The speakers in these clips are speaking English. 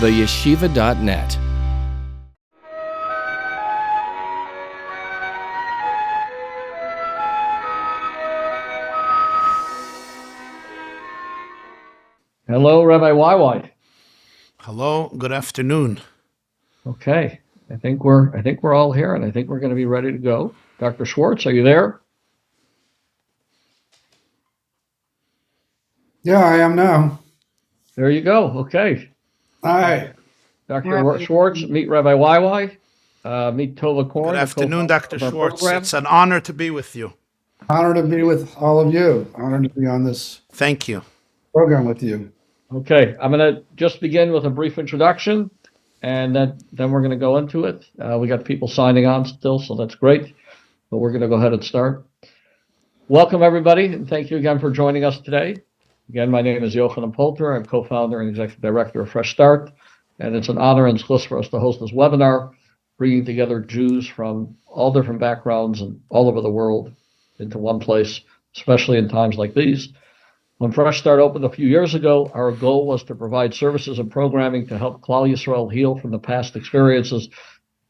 theyeshiva.net. Hello, Rabbi YY. Hello, good afternoon. Okay, I think we're all here, and I think we're going to be ready to go. Dr. Schwartz, are you there? Yeah, I am now. There you go. Okay. Hi. Dr. Schwartz, meet Rabbi YY. Meet Tova Korn. Good afternoon, Dr. Schwartz. Program. It's an honor to be with you. Honored to be with all of you. Honored to be on this Thank you. program with you. Okay, I'm going to just begin with a brief introduction, and then we're going to go into it. We got people signing on still, so that's great, but we're going to go ahead and start. Welcome, everybody, and thank you again for joining us today. Again, my name is Yochanan Polter. I'm co-founder and executive director of FreshStart, and it's an honor and bliss for us to host this webinar, bringing together Jews from all different backgrounds and all over the world into one place, especially in times like these. When FreshStart opened a few years ago, our goal was to provide services and programming to help Klal Yisrael heal from the past experiences,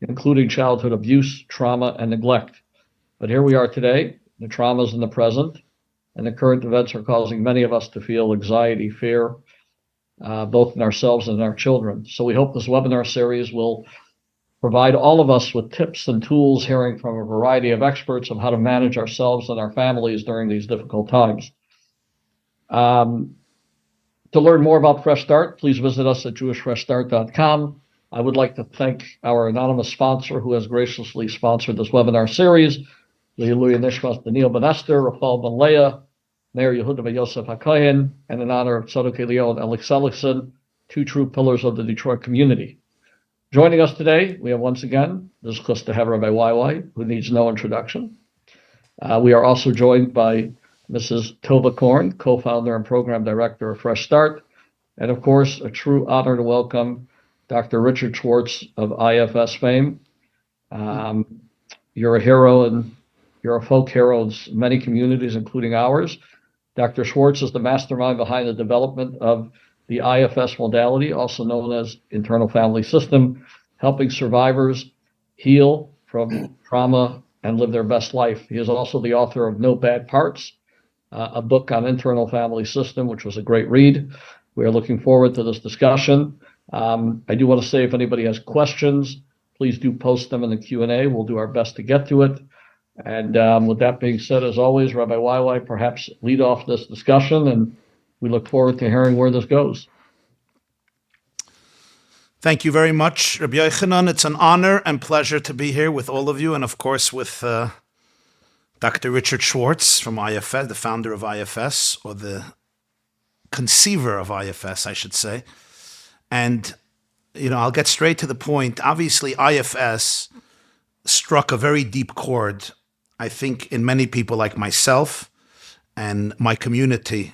including childhood abuse, trauma, and neglect. But here we are today. The trauma is in the present, and the current events are causing many of us to feel anxiety, fear, both in ourselves and in our children. So we hope this webinar series will provide all of us with tips and tools, hearing from a variety of experts on how to manage ourselves and our families during these difficult times. To learn more about Fresh Start, please visit us at jewishfreshstart.com. I would like to thank our anonymous sponsor who has graciously sponsored this webinar series, Le'iluya Nishmas Daniel Ben Esther, Rafal Ben Leah, Meir Yehuda Ben Yosef HaKohen, and in honor of Tzadok Eliyahu and Alex Seligson, two true pillars of the Detroit community. Joining us today, we have once again, this is close to have Rabbi YY, who needs no introduction. We are also joined by Mrs. Tova Korn, co-founder and program director of Fresh Start, and of course, a true honor to welcome Dr. Richard Schwartz of IFS fame. You're a hero, and you're a folk hero in many communities, including ours. Dr. Schwartz is the mastermind behind the development of the IFS modality, also known as Internal Family System, helping survivors heal from trauma and live their best life. He is also the author of No Bad Parts, a book on internal family system, which was a great read. We are looking forward to this discussion. I do want to say if anybody has questions, please do post them in the Q&A. We'll do our best to get to it. And with that being said, as always, Rabbi YY, perhaps lead off this discussion, and we look forward to hearing where this goes. Thank you very much, Rabbi Yochanan. It's an honor and pleasure to be here with all of you, and of course with Dr. Richard Schwartz from IFS, the founder of IFS, or the conceiver of IFS, I should say. And, I'll get straight to the point. Obviously, IFS struck a very deep chord, I think, in many people like myself and my community.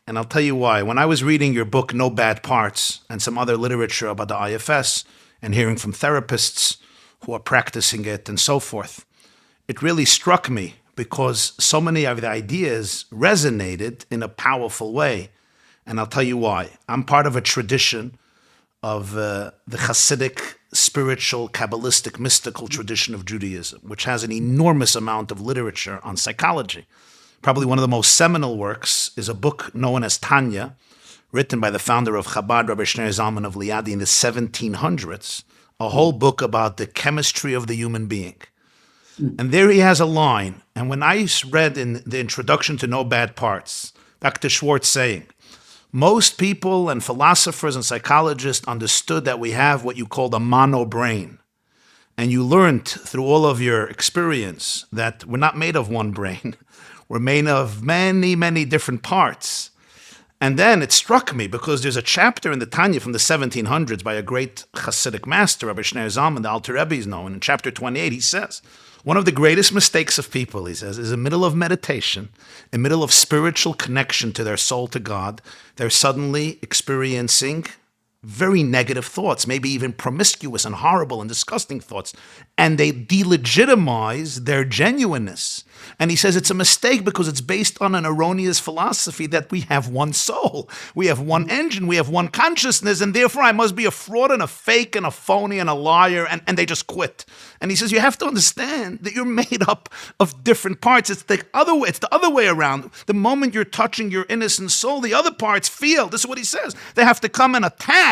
And I'll tell you why. When I was reading your book, No Bad Parts, and some other literature about the IFS, and hearing from therapists who are practicing it and so forth, it really struck me because so many of the ideas resonated in a powerful way. And I'll tell you why. I'm part of a tradition of the Hasidic, spiritual, Kabbalistic, mystical tradition of Judaism, which has an enormous amount of literature on psychology. Probably one of the most seminal works is a book known as Tanya, written by the founder of Chabad, Rabbi Shneur Zalman of Liadi in the 1700s, a whole book about the chemistry of the human being. And there he has a line, and when I read in the introduction to No Bad Parts, Dr. Schwartz saying, most people and philosophers and psychologists understood that we have what you call the mono brain. And you learned through all of your experience that we're not made of one brain. We're made of many, many different parts. And then it struck me because there's a chapter in the Tanya from the 1700s by a great Hasidic master, Rabbi Shneur Zalman, the Alter Rebbe is known. In chapter 28, he says, one of the greatest mistakes of people, he says, is in the middle of meditation, in the middle of spiritual connection to their soul to God, they're suddenly experiencing very negative thoughts, maybe even promiscuous and horrible and disgusting thoughts, and they delegitimize their genuineness. And he says it's a mistake because it's based on an erroneous philosophy that we have one soul, we have one engine, we have one consciousness, and therefore I must be a fraud and a fake and a phony and a liar, and they just quit. And he says you have to understand that you're made up of different parts. It's the other way around. The moment you're touching your innocent soul, the other parts feel. This is what he says. They have to come and attack.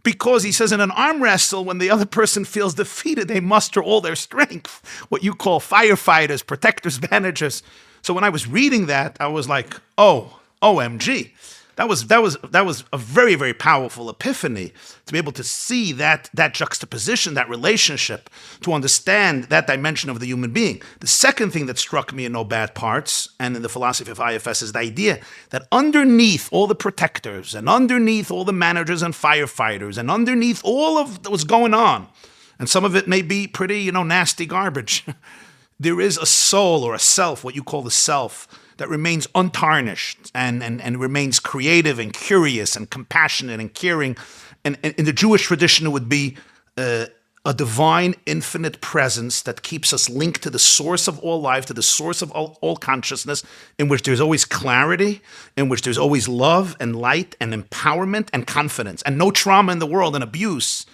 Because he says in an arm wrestle, when the other person feels defeated, they muster all their strength, what you call firefighters, protectors, managers. So when I was reading that, I was like, oh, OMG. That was a very, very powerful epiphany to be able to see that juxtaposition, that relationship, to understand that dimension of the human being. The second thing that struck me in No Bad Parts and in the philosophy of IFS is the idea that underneath all the protectors and underneath all the managers and firefighters and underneath all of what's going on, and some of it may be pretty, nasty garbage, there is a soul or a self, what you call the self, that remains untarnished and remains creative and curious and compassionate and caring. And in the Jewish tradition, it would be a divine, infinite presence that keeps us linked to the source of all life, to the source of all consciousness, in which there's always clarity, in which there's always love and light and empowerment and confidence. And no trauma in the world and abuse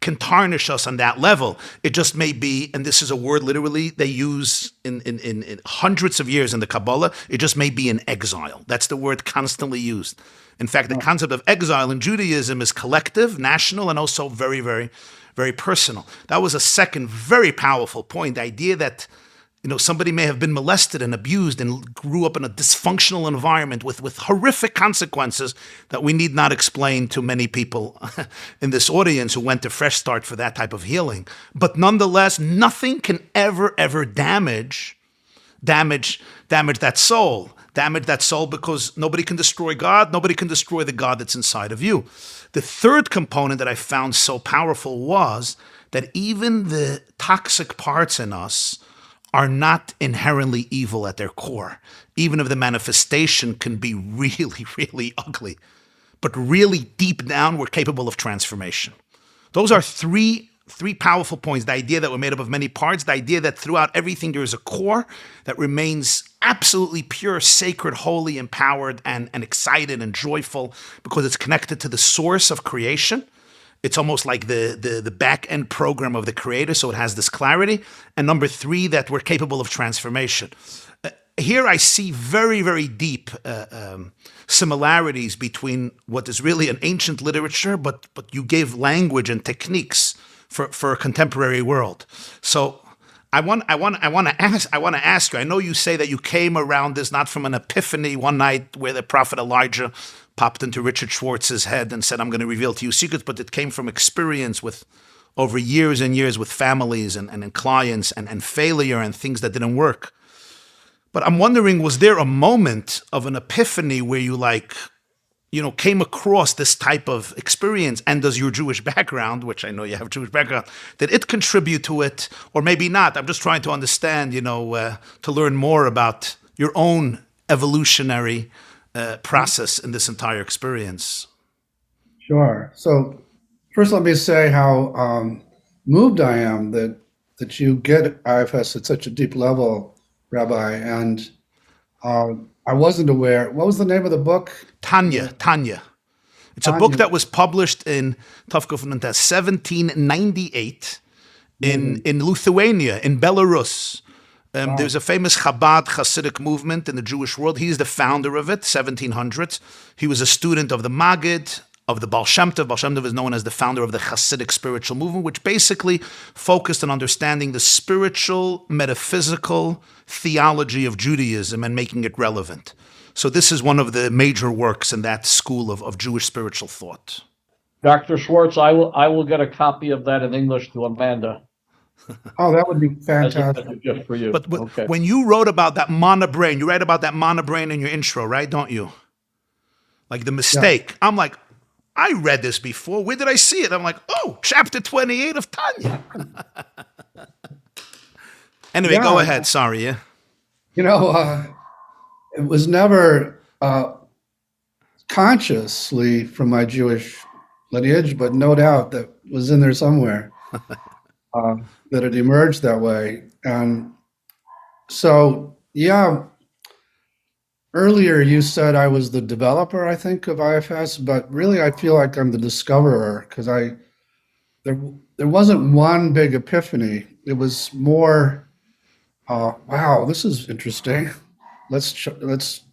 can tarnish us on that level. It just may be, and this is a word literally they use in hundreds of years in the Kabbalah, it just may be an exile. That's the word constantly used. In fact, the concept of exile in Judaism is collective, national, and also very, very, very personal. That was a second very powerful point, the idea that somebody may have been molested and abused and grew up in a dysfunctional environment with horrific consequences that we need not explain to many people in this audience who went to FreshStart for that type of healing. But nonetheless, nothing can ever damage that soul. Damage that soul because nobody can destroy God. Nobody can destroy the God that's inside of you. The third component that I found so powerful was that even the toxic parts in us are not inherently evil at their core, even if the manifestation can be really, really ugly. But really deep down, we're capable of transformation. Those are three powerful points. The idea that we're made up of many parts, the idea that throughout everything there is a core that remains absolutely pure, sacred, holy, empowered, and excited and joyful because it's connected to the source of creation. It's almost like the back-end program of the creator, so it has this clarity. And number three, that we're capable of transformation. Here I see very, very deep similarities between what is really an ancient literature, but you gave language and techniques for a contemporary world. So I want to ask you. I know you say that you came around this not from an epiphany one night where the prophet Elijah popped into Richard Schwartz's head and said, I'm going to reveal to you secrets, but it came from experience with over years and years with families and clients and failure and things that didn't work. But I'm wondering, was there a moment of an epiphany where you came across this type of experience, and does your Jewish background, which I know you have a Jewish background, did it contribute to it, or maybe not? I'm just trying to understand, to learn more about your own evolutionary process in this entire experience. Sure. So first, let me say how moved I am that you get IFS at such a deep level, Rabbi. And I wasn't aware. What was the name of the book? Tanya. It's a book that was published in 1798 in Lithuania, in Belarus. There's a famous Chabad Hasidic movement in the Jewish world. He's the founder of it, 1700s. He was a student of the Maggid, of the Baal Shem Tov. Baal Shem Tov is known as the founder of the Hasidic spiritual movement, which basically focused on understanding the spiritual, metaphysical theology of Judaism and making it relevant. So this is one of the major works in that school of Jewish spiritual thought. Dr. Schwartz, I will get a copy of that in English to Amanda. Oh, that would be fantastic. That's a gift for you. But okay. When you wrote about that monobrain, you write about that monobrain in your intro, right? Don't you? Like the mistake. Yeah. I'm like, I read this before. Where did I see it? I'm like, oh, chapter 28 of Tanya. Anyway, go ahead. Sorry, yeah. It was never consciously from my Jewish lineage, but no doubt that was in there somewhere, that it emerged that way. And so, yeah, earlier you said I was the developer, I think, of IFS, but really I feel like I'm the discoverer because there wasn't one big epiphany. It was more, wow, this is interesting. Let's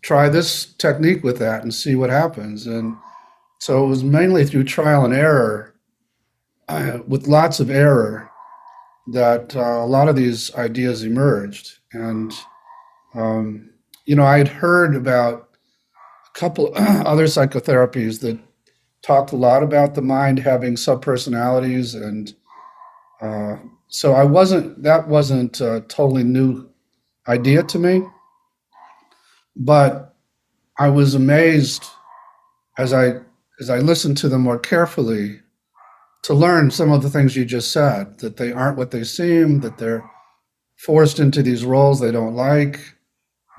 try this technique with that and see what happens. And so it was mainly through trial and error, with lots of error, that a lot of these ideas emerged. And I had heard about a couple other psychotherapies that talked a lot about the mind having subpersonalities, and so that wasn't a totally new idea to me, but I was amazed as I listened to them more carefully to learn some of the things you just said, that they aren't what they seem, that they're forced into these roles they don't like,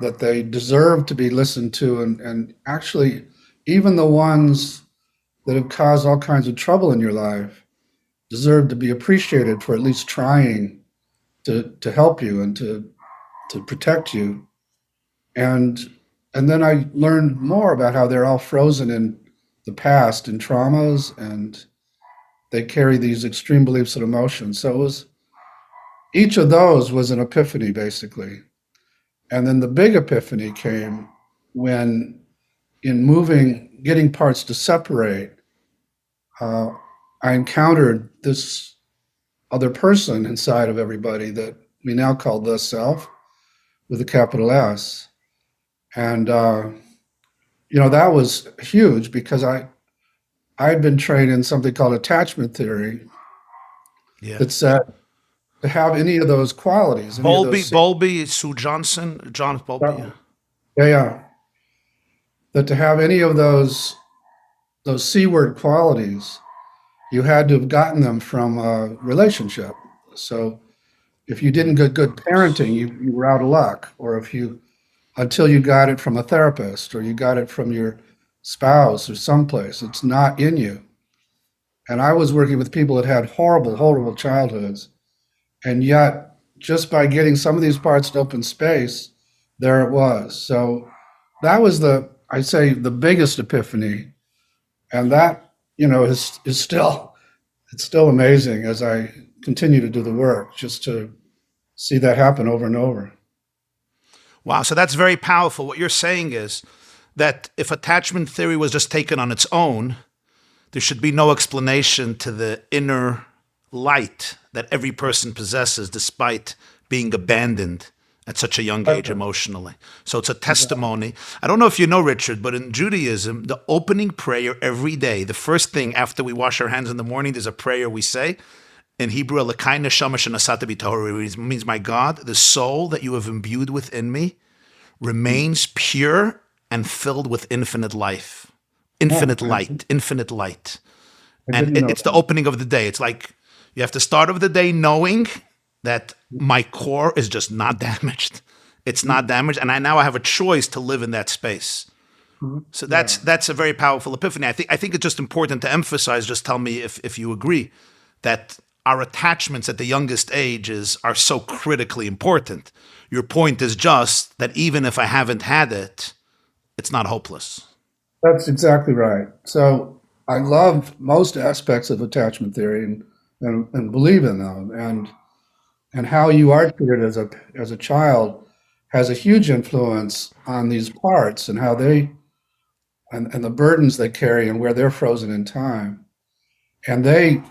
that they deserve to be listened to, and actually even the ones that have caused all kinds of trouble in your life deserve to be appreciated for at least trying to help you and to protect you. And then I learned more about how they're all frozen in the past and traumas, and they carry these extreme beliefs and emotions. So each of those was an epiphany, basically. And then the big epiphany came when, in getting parts to separate, I encountered this other person inside of everybody that we now call the self with a capital S. And, that was huge because I'd been trained in something called attachment theory that said to have any of those qualities, Bowlby, Sue Johnson, John Bowlby. Yeah. That to have any of those C word qualities, you had to have gotten them from a relationship. So if you didn't get good parenting, you were out of luck. Or until you got it from a therapist or you got it from your spouse or someplace, it's not in you. And I was working with people that had horrible, horrible childhoods. And yet, just by getting some of these parts to open space, there it was. So that was I'd say, the biggest epiphany. And that, is still, it's still amazing as I continue to do the work, just to see that happen over and over. Wow, so that's very powerful. What you're saying is that if attachment theory was just taken on its own, there should be no explanation to the inner light that every person possesses despite being abandoned at such a young age emotionally. So it's a testimony. I don't know if you know, Richard, but in Judaism, the opening prayer every day, the first thing after we wash our hands in the morning, there's a prayer we say. In Hebrew, Elokai neshama shenasata bi tahora, means, my God, the soul that you have imbued within me remains pure and filled with infinite life. Infinite light. And it's the opening of the day. It's like you have to start of the day knowing that my core is just not damaged. It's not damaged. And now I have a choice to live in that space. So that's a very powerful epiphany. I think it's just important to emphasize, just tell me if you agree, that our attachments at the youngest ages are so critically important. Your point is just that even if I haven't had it, it's not hopeless. That's exactly right. So I love most aspects of attachment theory and believe in them. And how you are treated as a child has a huge influence on these parts and how and the burdens they carry and where they're frozen in time. And they,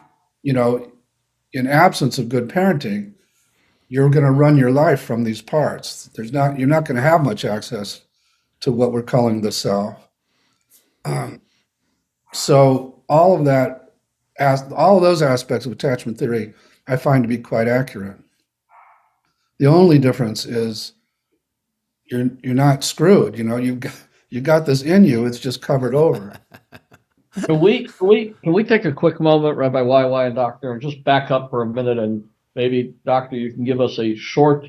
in absence of good parenting, you're going to run your life from these parts. You're not going to have much access to what we're calling the self. So all of those aspects of attachment theory, I find to be quite accurate. The only difference is you're not screwed. You got this in you. It's just covered over. Can we take a quick moment, Rabbi YY and Doctor, and just back up for a minute, and maybe, Doctor, you can give us a short,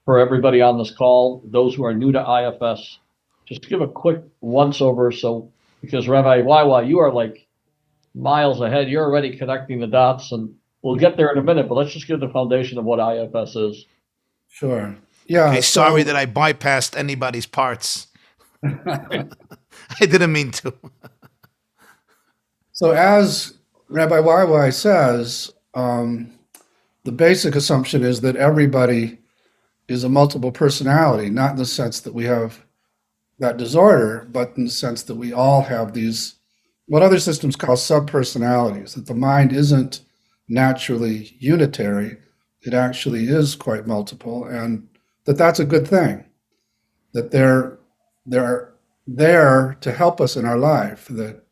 for everybody on this call, those who are new to IFS, just give a quick once over. So, because Rabbi YY, you are like miles ahead. You're already connecting the dots, and we'll get there in a minute, but let's just give the foundation of what IFS is. Sure. Yeah. Okay, sorry that I bypassed anybody's parts. I didn't mean to. So as Rabbi YY says, the basic assumption is that everybody is a multiple personality, not in the sense that we have that disorder, but in the sense that we all have these, what other systems call subpersonalities, that the mind isn't naturally unitary. It actually is quite multiple, and that's a good thing, that they're there to help us in our life, that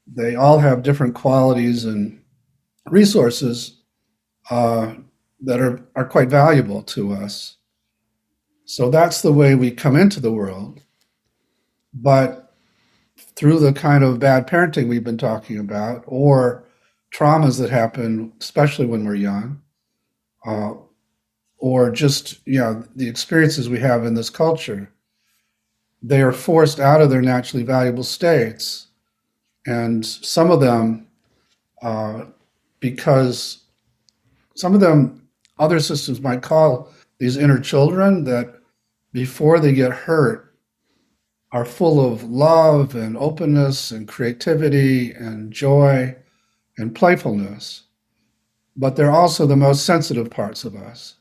they all have different qualities and resources that are quite valuable to us. So that's the way we come into the world. But through the kind of bad parenting we've been talking about, or traumas that happen, especially when we're young, or just the experiences we have in this culture, they are forced out of their naturally valuable states. And some of them, because some of them, other systems might call these inner children that before they get hurt are full of love and openness and creativity and joy and playfulness. But they're also the most sensitive parts of us.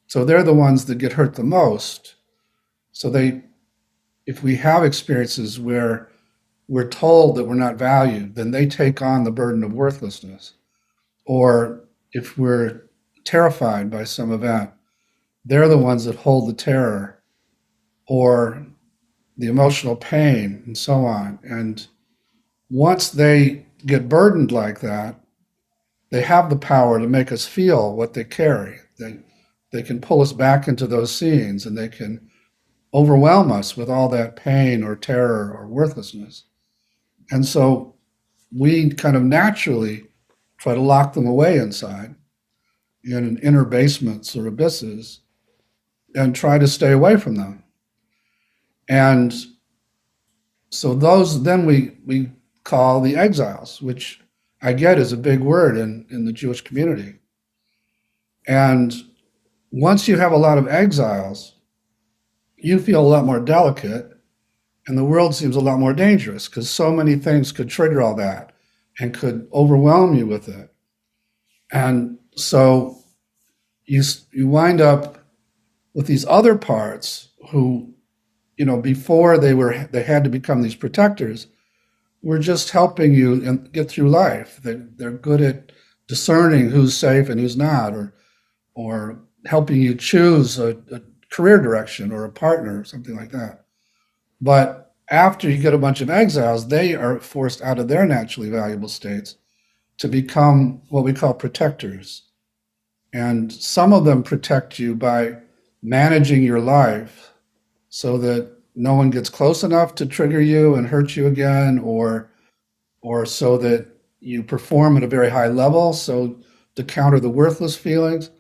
So they're the ones that get hurt the most. So if we have experiences where we're told that we're not valued, then they take on the burden of worthlessness. Or if we're terrified by some event, they're the ones that hold the terror or the emotional pain and so on. And once they get burdened like that, they have the power to make us feel what they carry. They can pull us back into those scenes, and they can overwhelm us with all that pain or terror or worthlessness. And so we kind of naturally try to lock them away inside in inner basements or abysses and try to stay away from them. And so those then we call the exiles, which I get is a big word in the Jewish community. And once you have a lot of exiles, you feel a lot more delicate, and the world seems a lot more dangerous because so many things could trigger all that and could overwhelm you with it. And so you wind up with these other parts who, before they had to become these protectors, were just helping you and get through life. They're good at discerning who's safe and who's not, or helping you choose a career direction or a partner or something like that. But after you get a bunch of exiles, they are forced out of their naturally valuable states to become what we call protectors. And some of them protect you by managing your life so that no one gets close enough to trigger you and hurt you again, or so that you perform at a very high level, so to counter the worthless feelings,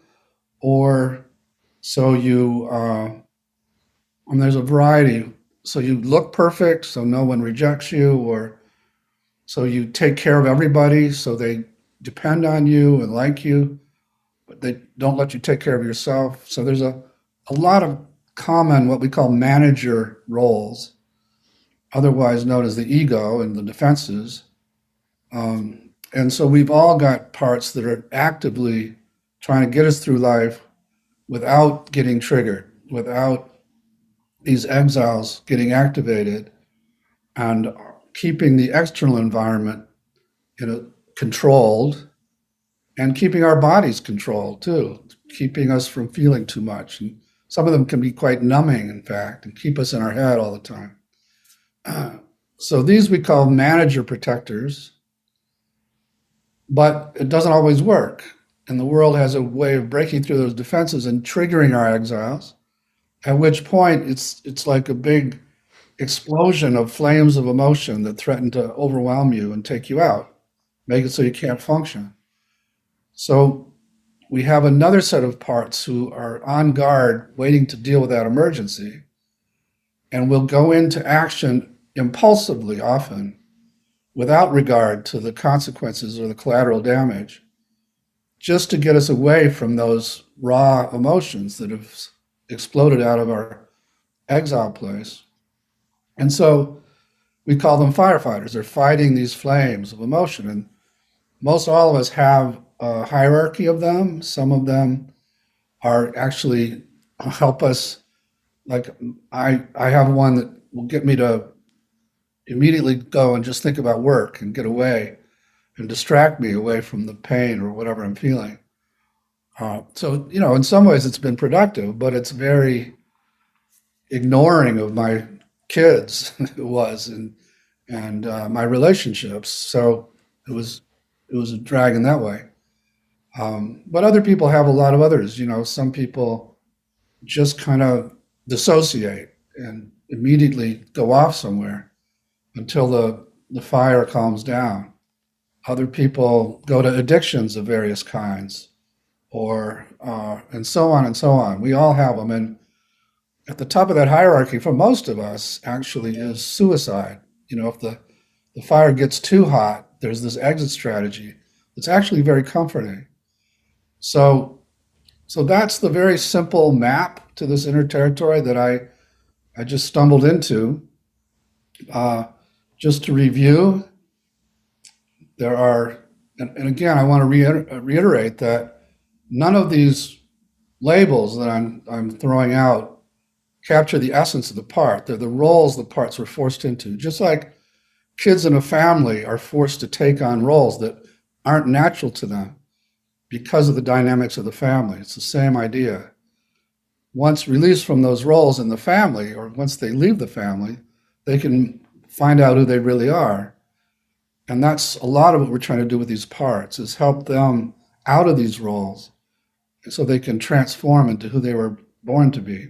or so you, and there's a variety. So you look perfect, so no one rejects you, or so you take care of everybody, so they depend on you and like you, but they don't let you take care of yourself. So there's a lot of common, what we call manager roles, otherwise known as the ego and the defenses. And so we've all got parts that are actively trying to get us through life without getting triggered, without these exiles getting activated, and keeping the external environment controlled, and keeping our bodies controlled too, keeping us from feeling too much. And some of them can be quite numbing, in fact, and keep us in our head all the time. So these we call manager protectors, but it doesn't always work. And the world has a way of breaking through those defenses and triggering our exiles, at which point it's like a big explosion of flames of emotion that threaten to overwhelm you and take you out, make it so you can't function. So we have another set of parts who are on guard, waiting to deal with that emergency, and will go into action impulsively often without regard to the consequences or the collateral damage, just to get us away from those raw emotions that have exploded out of our exile place. And so we call them firefighters. They're fighting these flames of emotion. And most all of us have a hierarchy of them. Some of them are actually help us. Like I have one that will get me to immediately go and just think about work and get away and distract me away from the pain or whatever I'm feeling. So, in some ways it's been productive, but it's very ignoring of my kids. It was, and my relationships. So it was a drag in that way. But other people have a lot of others. Some people just kind of dissociate and immediately go off somewhere until the fire calms down. Other people go to addictions of various kinds, or and so on and so on. We all have them, and at the top of that hierarchy for most of us actually is suicide. If the fire gets too hot, there's this exit strategy. It's actually very comforting. So that's the very simple map to this inner territory that I just stumbled into. Just to review, there are, and again, I want to reiterate that none of these labels that I'm throwing out capture the essence of the part. They're the roles the parts were forced into. Just like kids in a family are forced to take on roles that aren't natural to them because of the dynamics of the family. It's the same idea. Once released from those roles in the family, or once they leave the family, they can find out who they really are. And that's a lot of what we're trying to do with these parts, is help them out of these roles so they can transform into who they were born to be.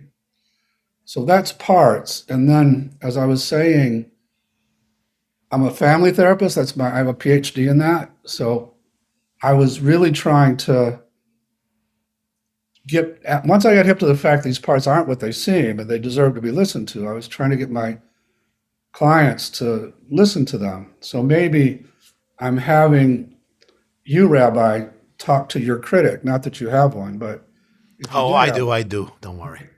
So that's parts. And then, as I was saying, I'm a family therapist. I have a PhD in that. So I was really trying to once I got hip to the fact these parts aren't what they seem and they deserve to be listened to, I was trying to get my clients to listen to them. So maybe I'm having you, Rabbi, talk to your critic. Not that you have one, but I do. Don't worry.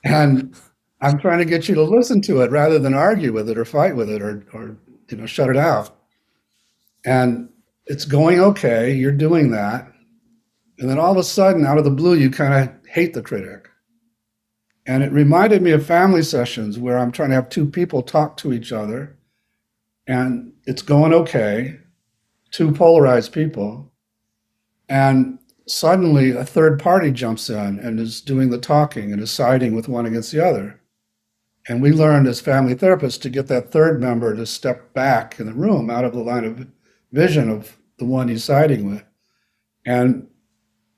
And I'm trying to get you to listen to it rather than argue with it or fight with it or shut it out. And it's going okay. You're doing that. And then all of a sudden, out of the blue, you kind of hate the critic. And it reminded me of family sessions where I'm trying to have two people talk to each other, and it's going okay, two polarized people. And suddenly a third party jumps in and is doing the talking and is siding with one against the other. And we learned as family therapists to get that third member to step back in the room out of the line of vision of the one he's siding with. And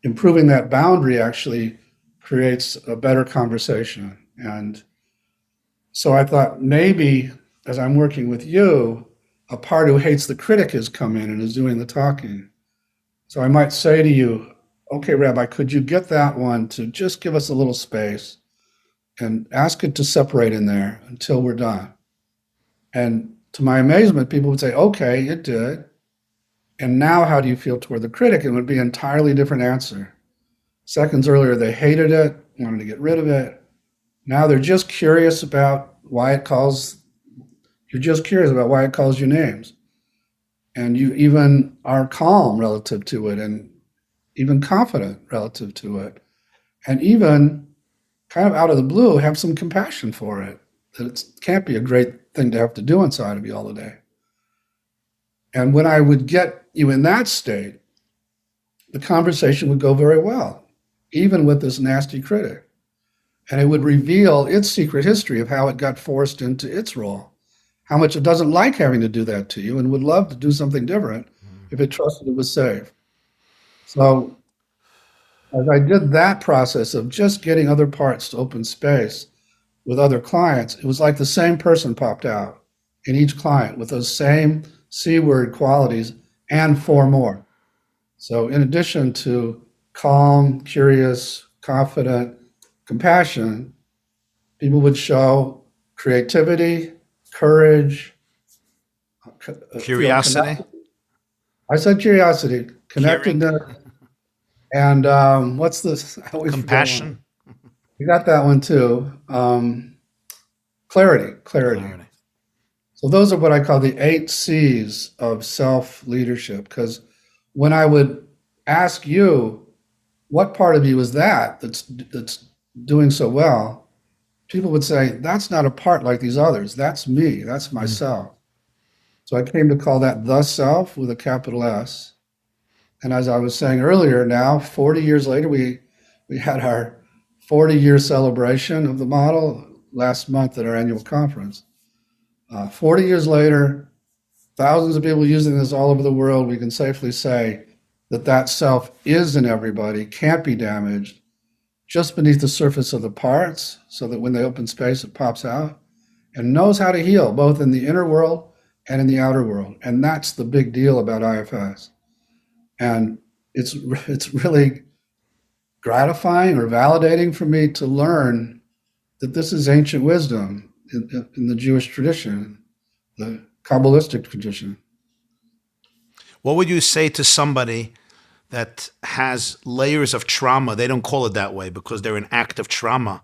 improving that boundary actually creates a better conversation. And so I thought maybe as I'm working with you, a part who hates the critic has come in and is doing the talking. So I might say to you, okay, Rabbi, could you get that one to just give us a little space and ask it to separate in there until we're done? And to my amazement, people would say, okay, it did. And now how do you feel toward the critic? It would be an entirely different answer. Seconds earlier, they hated it, wanted to get rid of it. Now they're just curious about why it calls you names. And you even are calm relative to it and even confident relative to it. And even kind of out of the blue, have some compassion for it. That it can't be a great thing to have to do inside of you all the day. And when I would get you in that state, the conversation would go very well, even with this nasty critic. And it would reveal its secret history of how it got forced into its role, how much it doesn't like having to do that to you and would love to do something different if it trusted it was safe. So as I did that process of just getting other parts to open space with other clients, it was like the same person popped out in each client with those same C-word qualities and 4 more. So in addition to calm, curious, confident, compassion, people would show creativity, courage, Curiosity. I said curiosity, connectedness, and what's this? I always forget one. Compassion. You got that one too. Clarity. So those are what I call the 8 C's of self-leadership. Because when I would ask you, what part of you is that's doing so well, people would say, that's not a part like these others. That's me. That's myself. So I came to call that the self with a capital S. And as I was saying earlier, now 40 years later, we had our 40-year celebration of the model last month at our annual conference. 40 years later, thousands of people using this all over the world, we can safely say that that self is in everybody, can't be damaged, just beneath the surface of the parts, so that when they open space, it pops out, and knows how to heal, both in the inner world and in the outer world. And that's the big deal about IFS. And it's really gratifying or validating for me to learn that this is ancient wisdom in the Jewish tradition, the Kabbalistic tradition. What would you say to somebody that has layers of trauma? They don't call it that way because they're in active trauma,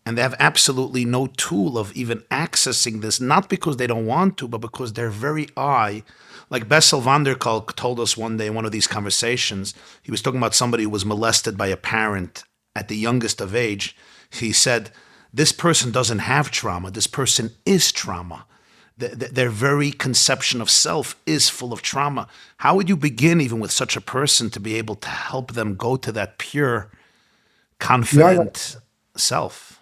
and they have absolutely no tool of even accessing this, not because they don't want to, but because their very eye, like Bessel van der Kolk told us one day in one of these conversations, he was talking about somebody who was molested by a parent at the youngest of age. He said, this person doesn't have trauma. This person is trauma. Their very conception of self is full of trauma. How would you begin even with such a person to be able to help them go to that pure, confident self?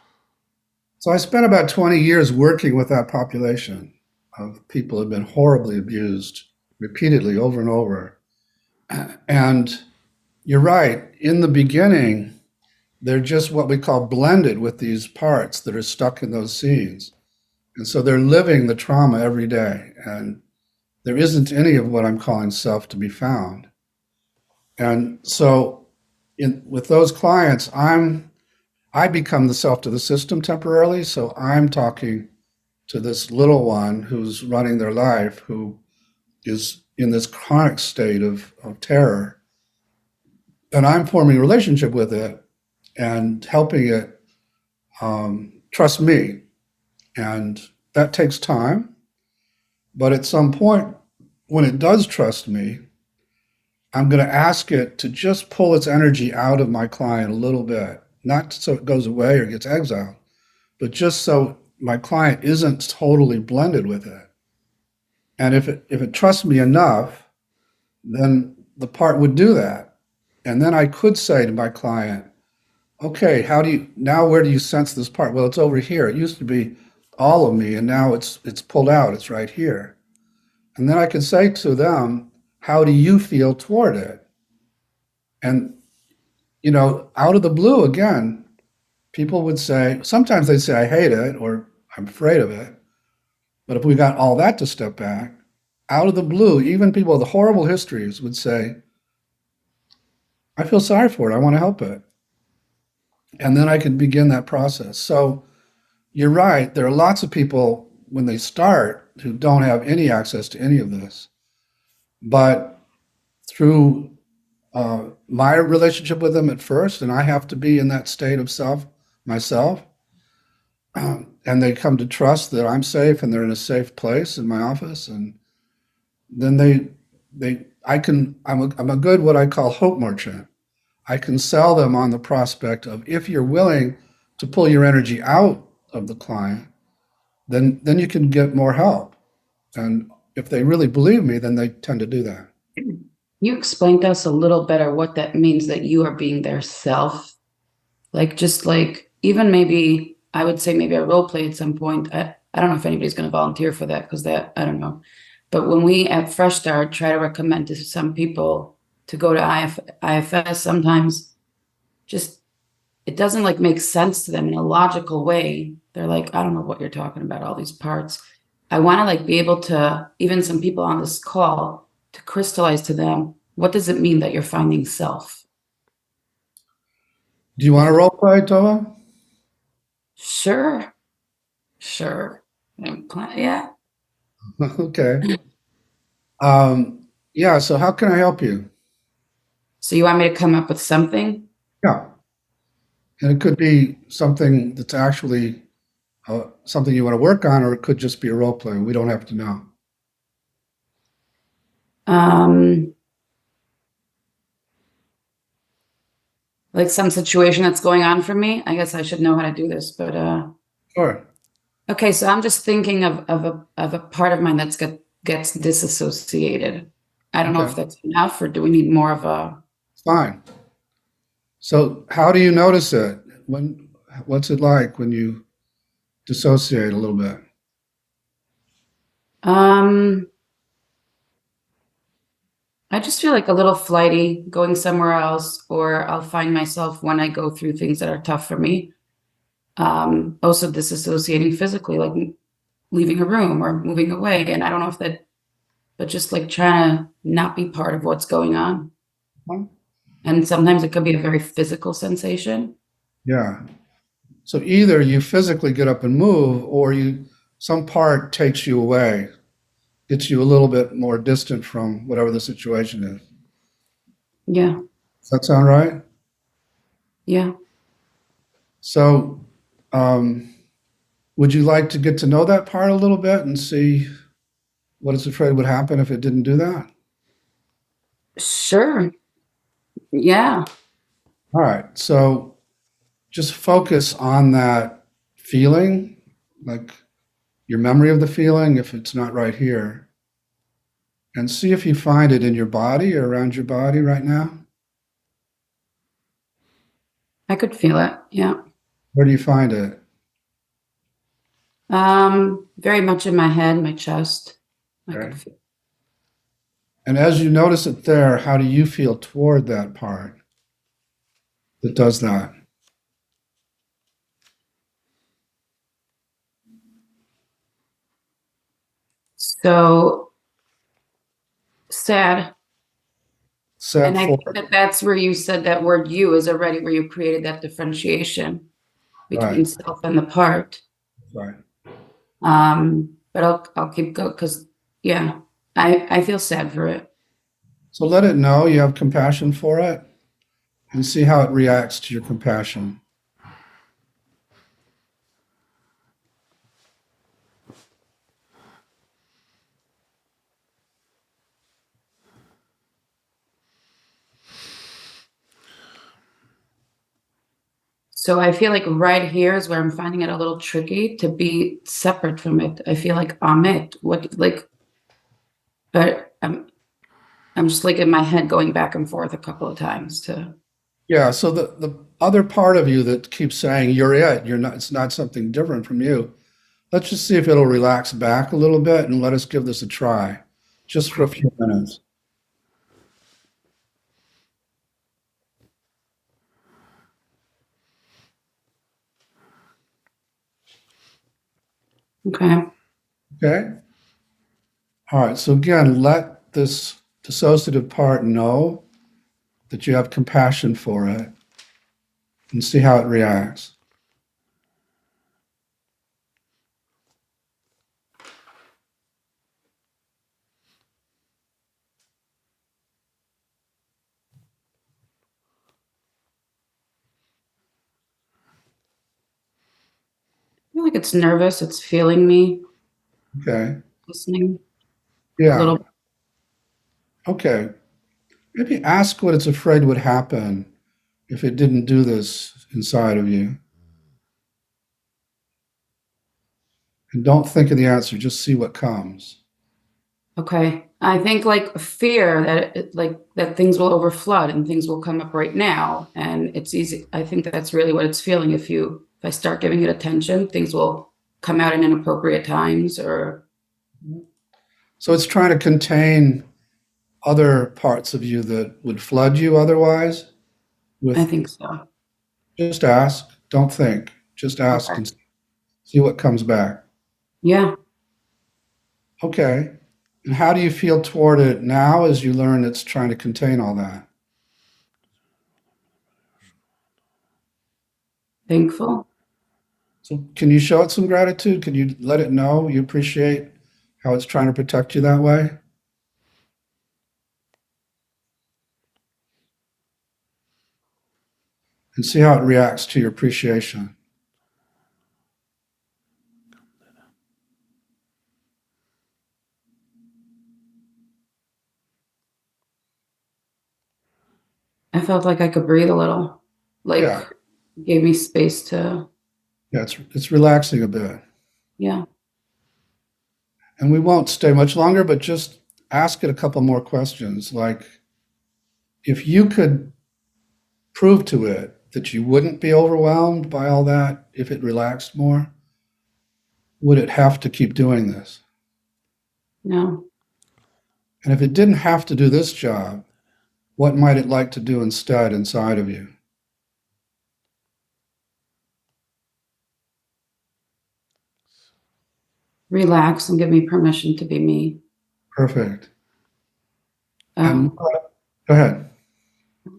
So I spent about 20 years working with that population of people who have been horribly abused repeatedly over and over. And you're right, in the beginning, they're just what we call blended with these parts that are stuck in those seeds. And so they're living the trauma every day. And there isn't any of what I'm calling self to be found. And so with those clients, I become the self to the system temporarily. So I'm talking to this little one who's running their life, who is in this chronic state of terror. And I'm forming a relationship with it and helping it trust me. And that takes time. But at some point, when it does trust me, I'm going to ask it to just pull its energy out of my client a little bit, not so it goes away or gets exiled, but just so my client isn't totally blended with it. And if it trusts me enough, then the part would do that. And then I could say to my client, okay, where do you sense this part? Well, it's over here. It used to be all of me, and now it's pulled out. It's right here. And then I can say to them, how do you feel toward it? And, out of the blue, again, people would say, sometimes they'd say, I hate it, or I'm afraid of it. But if we got all that to step back, out of the blue, even people with horrible histories would say, I feel sorry for it. I want to help it. And then I can begin that process. So you're right. There are lots of people when they start who don't have any access to any of this. But through my relationship with them at first, and I have to be in that state of self myself, and they come to trust that I'm safe and they're in a safe place in my office, and then I'm a good what I call hope merchant. I can sell them on the prospect of, if you're willing to pull your energy out of the client, then you can get more help. And if they really believe me, then they tend to do that. You explained to us a little better what that means, that you are being their self. Even maybe, I would say maybe a role play at some point. I don't know if anybody's going to volunteer for that, because I don't know. But when we at FreshStart try to recommend to some people to go to IFS, sometimes just it doesn't make sense to them in a logical way. They're like, I don't know what you're talking about, all these parts. I want to be able to, even some people on this call, to crystallize to them, what does it mean that you're finding self? Do you want to role play, Tova? Sure. Yeah. Okay. Yeah, so how can I help you? So you want me to come up with something? Yeah. And it could be something that's actually something you want to work on, or it could just be a role play. We don't have to know. Um, like some situation that's going on for me. I guess I should know how to do this, but Sure. okay. So I'm just thinking of a part of mine gets disassociated. I don't know Okay. if that's enough, or do we need more of a? Fine. So how do you notice it? What's it like when you dissociate a little bit? Um, I just feel like a little flighty, going somewhere else, or I'll find myself when I go through things that are tough for me. Also disassociating physically, like leaving a room or moving away, and I don't know if that, but just like trying to not be part of what's going on. Huh? And sometimes it could be a very physical sensation. Yeah. So either you physically get up and move, or some part takes you away, gets you a little bit more distant from whatever the situation is. Yeah, Does that sound right? yeah. So, um, would you like to get to know that part a little bit and see what it's afraid would happen if it didn't do that? Sure. Yeah. All right. So just focus on that feeling, like your memory of the feeling, if it's not right here, and see if you find it in your body or around your body right now. I could feel it. Yeah. Where do you find it? Very much in my head, my chest. I could Okay. feel. And as you notice it there, how do you feel toward that part that does that? So sad. Sad And I for, think that that's where you said that word you is already where you created that differentiation right, between self and the part. right. But I'll keep going because yeah, I feel sad for it. So let it know you have compassion for it and see how it reacts to your compassion. So I feel like right here is where I'm finding it a little tricky to be separate from it. I feel like I'm it. What like, but I'm just like in my head going back and forth a couple of times to. Yeah, so the other part of you that keeps saying you're it, you're not, it's not something different from you. Let's just see if it'll relax back a little bit and let us give this a try just for a few minutes. Okay. Okay? All right, so again, let this dissociative part know that you have compassion for it and see how it reacts. I feel like it's nervous. It's feeling me, Okay? listening a Yeah, little. okay. Maybe ask what it's afraid would happen if it didn't do this inside of you. And don't think of the answer, just see what comes. Okay. I think like fear that like that things will overflood and things will come up right now. And it's easy. I think that's really what it's feeling. If I start giving it attention, things will come out in inappropriate times or So it's trying to contain other parts of you that would flood you otherwise I with think so. just ask, don't think, just ask Okay. and see what comes back. Yeah. Okay. And how do you feel toward it now as you learn it's trying to contain all that? Thankful. So can you show it some gratitude? Can you let it know you appreciate how it's trying to protect you that way? and see how it reacts to your appreciation. I felt like I could breathe a little, like Yeah. gave me space to, Yeah, it's relaxing a bit. yeah. And we won't stay much longer, but just ask it a couple more questions. Like, if you could prove to it that you wouldn't be overwhelmed by all that if it relaxed more, would it have to keep doing this? No. And if it didn't have to do this job, what might it like to do instead inside of you? Relax and give me permission to be me. Perfect. And go ahead.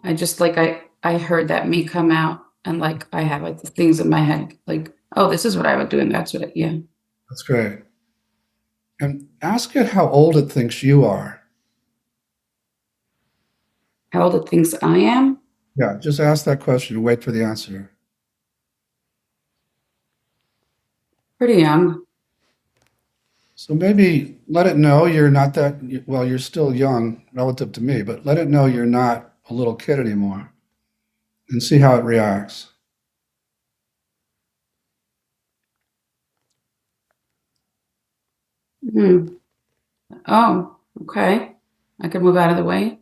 I just like I heard that me come out, and like I have like the things in my head like, oh, this is what I would do, and that's what yeah. That's great. And ask it how old it thinks you are. How old it thinks I am? Yeah, just ask that question and wait for the answer. Pretty young. So maybe let it know you're not that, well, you're still young relative to me, but let it know you're not a little kid anymore and see how it reacts. Oh, okay. I could move out of the way.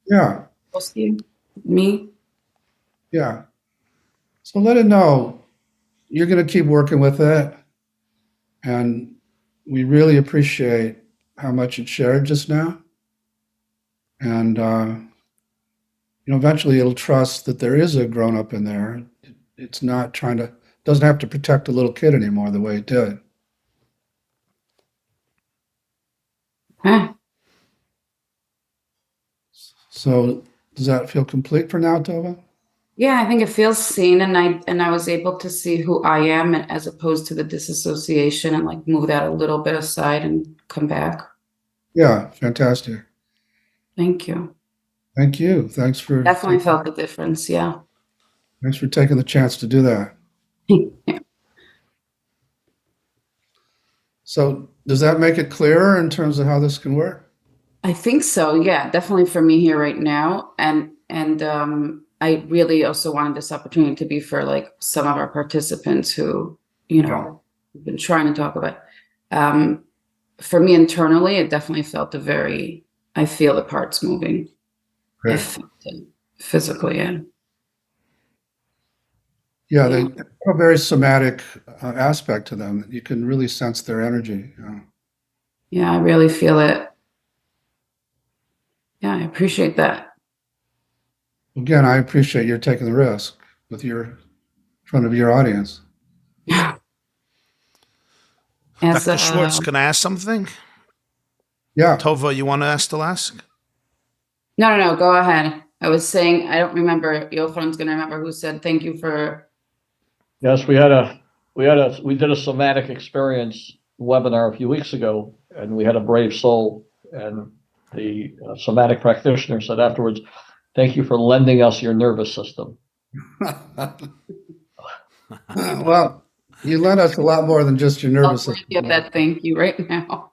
Yeah, Close to you. Me. yeah. So let it know you're going to keep working with it. And we really appreciate how much it shared just now. And, eventually it'll trust that there is a grown up in there. It's not doesn't have to protect a little kid anymore the way it did. Okay. So does that feel complete for now, Tova? Yeah, I think it feels seen, and I was able to see who I am, and as opposed to the disassociation, and like move that a little bit aside and come back. Yeah, fantastic. Thank you. Thank you. Thanks for Definitely felt the difference. Yeah. taking the chance to do that. Yeah. So does that make it clearer in terms of how this can work? I think so. Yeah, definitely for me here right now, and I really also wanted this opportunity to be for like some of our participants who have been trying to talk about. For me internally, it definitely felt I feel the parts moving. I Great. felt it physically, yeah. Yeah, they have a very somatic aspect to them. You can really sense their energy. Yeah, I really feel it. Yeah, I appreciate that. Again, I appreciate your taking the risk with in front of your audience. As Dr. Schwartz, can I ask something? Yeah. Tova, you want to still ask? No, go ahead. I was saying, I don't remember, Yochanan's gonna remember who said thank you for. Yes, we did a somatic experience webinar a few weeks ago, and we had a brave soul, and the somatic practitioner said afterwards, "Thank you for lending us your nervous system." Well, you lent us a lot more than just your nervous I'll system. give that thank you right now.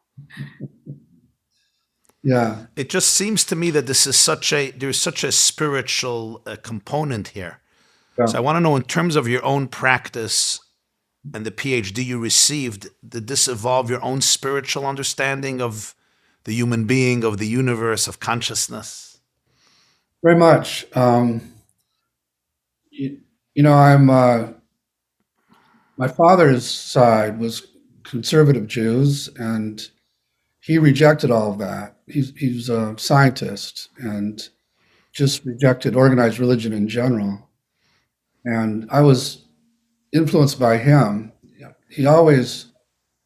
Yeah. It just seems to me that there's such a spiritual component here. Yeah. So I want to know, in terms of your own practice and the PhD you received, did this evolve your own spiritual understanding of the human being, of the universe, of consciousness? Very much. I'm my father's side was conservative Jews, and he rejected all of that. He's a scientist and just rejected organized religion in general. And I was influenced by him. He always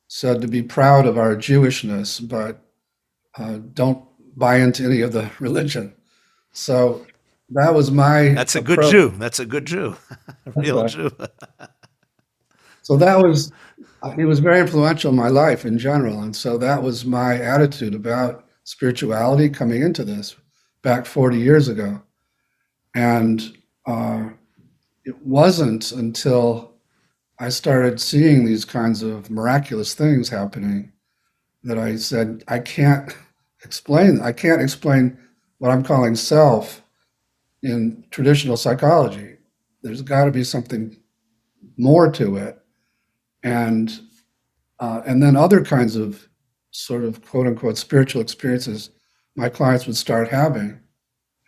said to be proud of our Jewishness, but don't buy into any of the religion. So that was my That's a good approach. Jew. That's a good Jew. A real Okay. Jew. So he was very influential in my life in general. And so that was my attitude about spirituality coming into this back 40 years ago. And it wasn't until I started seeing these kinds of miraculous things happening that I said, I can't explain what I'm calling self in traditional psychology. There's got to be something more to it. And then other kinds of sort of quote unquote spiritual experiences my clients would start having.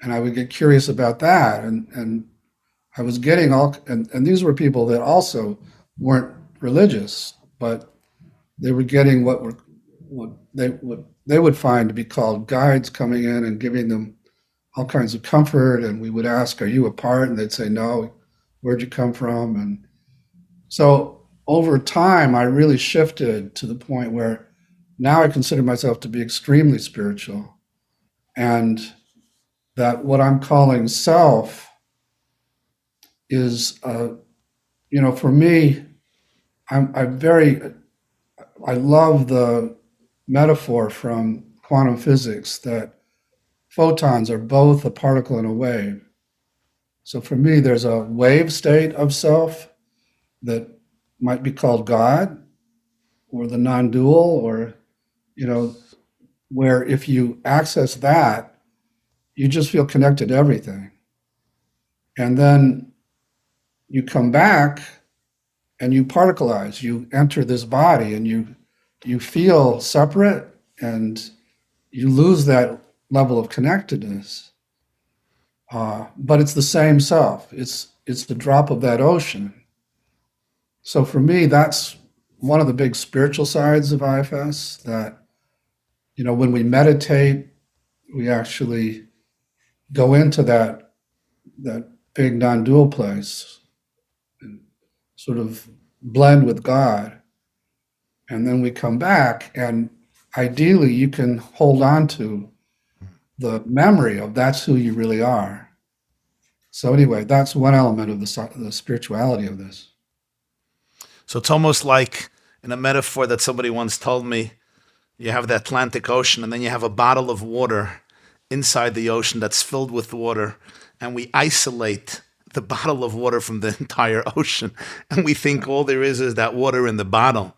And I would get curious about that. And I was getting and these were people that also weren't religious, but they were getting what they would find to be called guides coming in and giving them all kinds of comfort. And we would ask, "Are you a part?" And they'd say, "No. Where'd you come from?" And so over time, I really shifted to the point where now I consider myself to be extremely spiritual, and that what I'm calling self is, for me, I love the metaphor from quantum physics that photons are both a particle and a wave. So for me, there's a wave state of self that might be called God or the non-dual, or, where if you access that, you just feel connected to everything. And then you come back and you particleize, you enter this body and you feel separate and you lose that level of connectedness. But it's the same self. It's the drop of that ocean. So for me, that's one of the big spiritual sides of IFS, that, when we meditate, we actually go into that big non-dual place and sort of blend with God. And then we come back, and ideally you can hold on to the memory of that's who you really are. So anyway, that's one element of the spirituality of this. So it's almost like, in a metaphor that somebody once told me, you have the Atlantic Ocean and then you have a bottle of water inside the ocean that's filled with water, and we isolate the bottle of water from the entire ocean, and we think all there is that water in the bottle,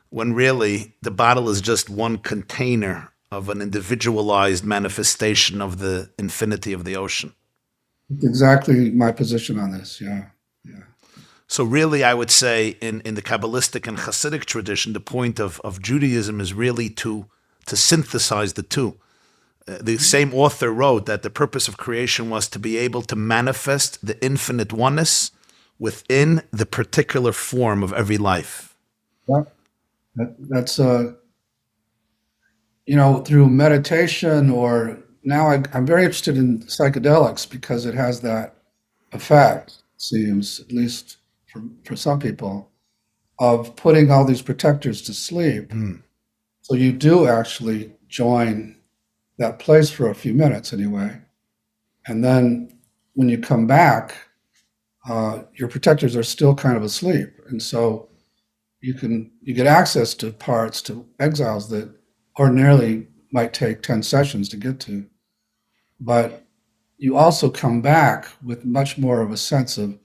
when really the bottle is just one container of an individualized manifestation of the infinity of the ocean. Exactly my position on this, yeah. So really, I would say in the Kabbalistic and Hasidic tradition, the point of Judaism is really to synthesize the two. The same author wrote that the purpose of creation was to be able to manifest the infinite oneness within the particular form of every life. Yeah. That's through meditation, or now I'm very interested in psychedelics because it has that effect, it seems, at least for some people, of putting all these protectors to sleep. So you do actually join that place for a few minutes anyway. And then when you come back, your protectors are still kind of asleep. And so you get access to parts, to exiles that ordinarily might take 10 sessions to get to. But you also come back with much more of a sense of,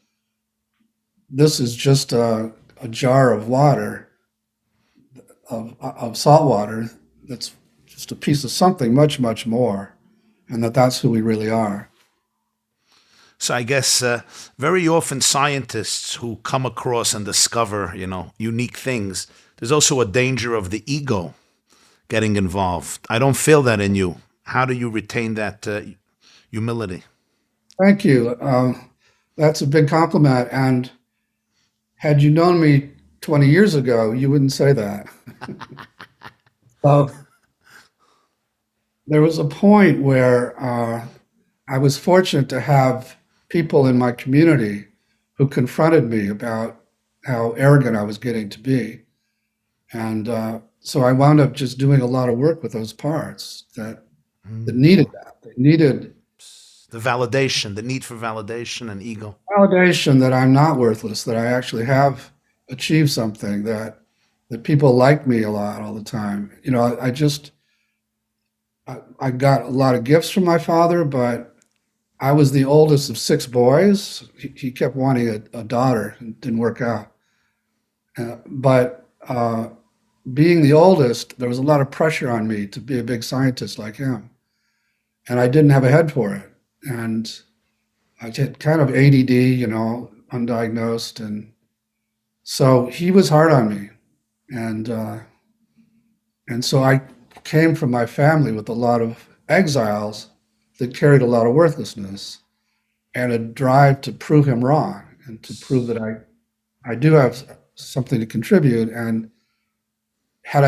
this is just a jar of water, of salt water, that's just a piece of something much, much more, and that's who we really are. So I guess very often scientists who come across and discover, unique things, there's also a danger of the ego getting involved. I don't feel that in you. How do you retain that humility? Thank you. That's a big compliment. And had you known me 20 years ago, you wouldn't say that. There was a point where I was fortunate to have people in my community who confronted me about how arrogant I was getting to be. And so I wound up just doing a lot of work with those parts that needed that. They needed the validation, the need for validation and ego. Validation that I'm not worthless, that I actually have achieved something, that people like me a lot all the time. I got a lot of gifts from my father, but I was the oldest of 6 boys. He kept wanting a daughter. It didn't work out. But being the oldest, there was a lot of pressure on me to be a big scientist like him. And I didn't have a head for it. And I had kind of ADD, undiagnosed. And so he was hard on me. And so I came from my family with a lot of exiles that carried a lot of worthlessness and a drive to prove him wrong and to prove that I do have something to contribute. And had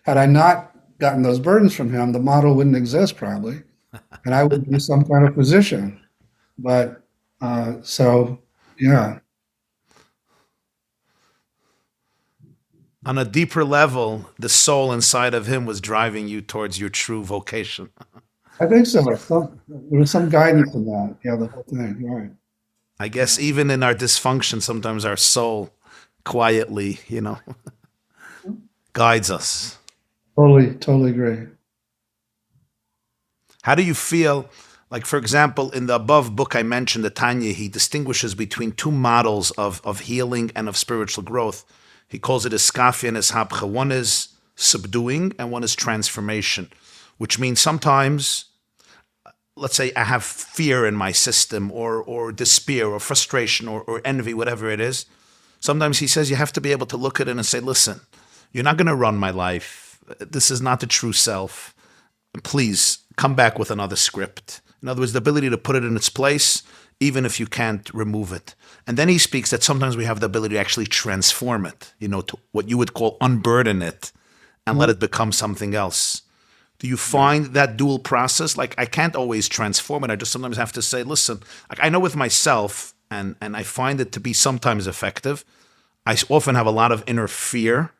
I not gotten those burdens from him, the model wouldn't exist probably, and I would be some kind of physician. But so yeah. On a deeper level, the soul inside of him was driving you towards your true vocation. I think so. There was some guidance in that. Yeah, the whole thing, right. I guess even in our dysfunction, sometimes our soul quietly, guides us. Totally agree. How do you feel? Like, for example, in the above book I mentioned, the Tanya, he distinguishes between two models of healing and of spiritual growth. He calls it iskafia and ishapcha. One is subduing and one is transformation, which means sometimes, let's say I have fear in my system or despair or frustration or envy, whatever it is. Sometimes he says you have to be able to look at it and say, listen, you're not going to run my life. This is not the true self. Please come back with another script. In other words, the ability to put it in its place, even if you can't remove it. And then he speaks that sometimes we have the ability to actually transform it, to what you would call unburden it and let it become something else. Do you find that dual process? Like, I can't always transform it. I just sometimes have to say, listen, like I know with myself, and I find it to be sometimes effective. I often have a lot of inner fear,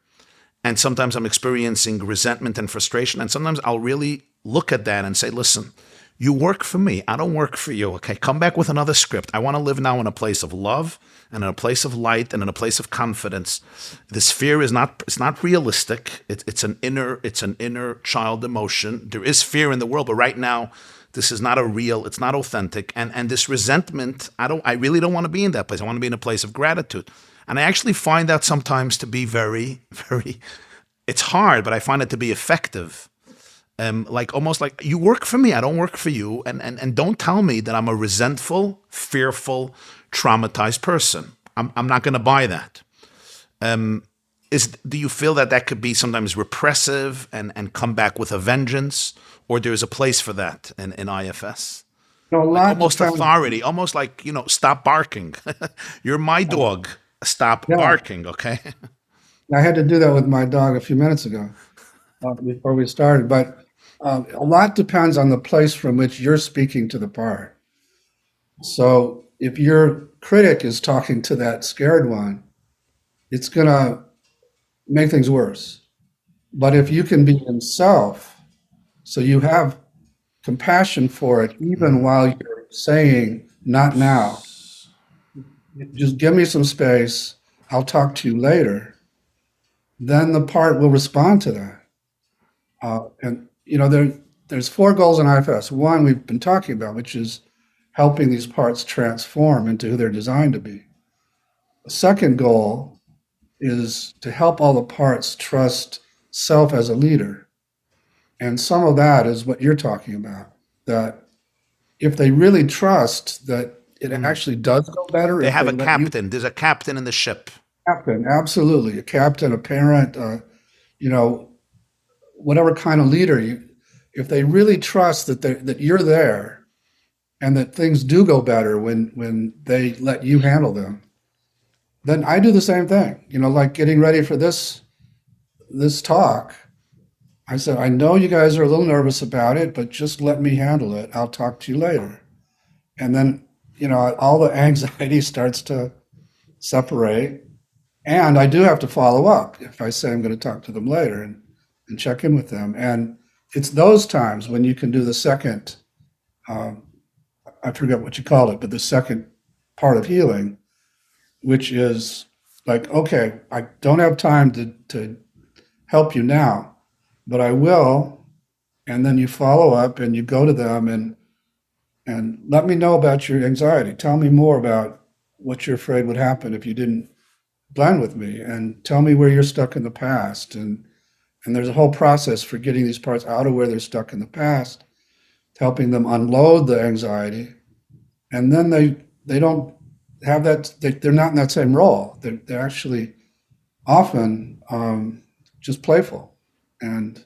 and sometimes I'm experiencing resentment and frustration. And sometimes I'll really look at that and say, listen, you work for me. I don't work for you. Okay, come back with another script. I want to live now in a place of love and in a place of light and in a place of confidence. This fear it's not realistic. It's an inner child emotion. There is fear in the world, but right now, this is not it's not authentic. And this resentment, I really don't want to be in that place. I want to be in a place of gratitude. And I actually find that sometimes to be very, very, it's hard, but I find it to be effective. Like almost like you work for me, I don't work for you, and don't tell me that I'm a resentful, fearful, traumatized person. I'm not going to buy that. Do you feel that could be sometimes repressive and come back with a vengeance, or there's a place for that in IFS? Like almost authority, almost like stop barking. You're my dog. Stop barking, okay? I had to do that with my dog a few minutes ago before we started, but a lot depends on the place from which you're speaking to the part. So if your critic is talking to that scared one, it's going to make things worse. But if you can be himself, so you have compassion for it, even while you're saying, not now, just give me some space, I'll talk to you later, then the part will respond to that. There's 4 goals in IFS. One we've been talking about, which is helping these parts transform into who they're designed to be. The second goal is to help all the parts trust self as a leader. And some of that is what you're talking about, that if they really trust that it actually does go better. They have a captain. There's a captain in the ship. Captain, absolutely. A captain, a parent, whatever kind of leader. If they really trust that you're there and that things do go better when they let you handle them, then I do the same thing. Like getting ready for this talk, I said, I know you guys are a little nervous about it, but just let me handle it. I'll talk to you later. And then, all the anxiety starts to separate. And I do have to follow up if I say I'm going to talk to them later and check in with them. And it's those times when you can do the second, I forget what you call it, but the second part of healing, which is like, okay, I don't have time to help you now, but I will. And then you follow up and you go to them and And let me know about your anxiety. Tell me more about what you're afraid would happen if you didn't blend with me, and tell me where you're stuck in the past. And there's a whole process for getting these parts out of where they're stuck in the past, helping them unload the anxiety. And then they don't have that, they're not in that same role. They're actually often just playful. And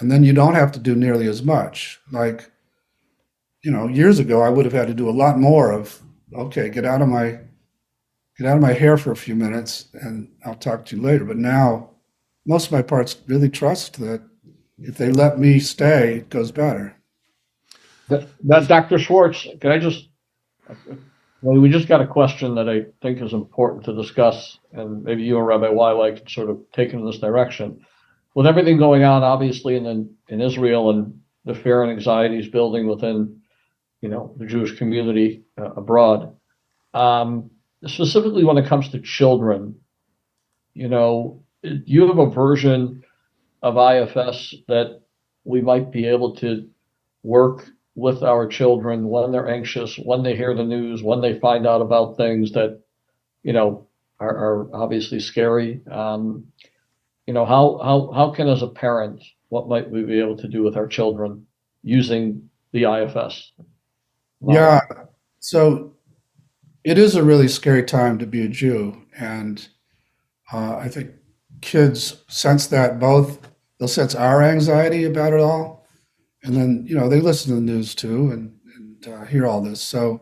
then you don't have to do nearly as much. Like, years ago, I would have had to do a lot more of, okay, get out of my hair for a few minutes and I'll talk to you later. But now most of my parts really trust that if they let me stay, it goes better. That Dr. Schwartz, we just got a question that I think is important to discuss, and maybe you and Rabbi YY can sort of take in this direction. With everything going on, obviously, in Israel, and the fear and anxieties building within, the Jewish community abroad, specifically when it comes to children, you have a version of IFS that we might be able to work with our children when they're anxious, when they hear the news, when they find out about things that, are obviously scary. How can, as a parent, what might we be able to do with our children using the IFS? Yeah. So it is a really scary time to be a Jew. And I think kids sense that they'll sense our anxiety about it all. And then, they listen to the news too and hear all this. So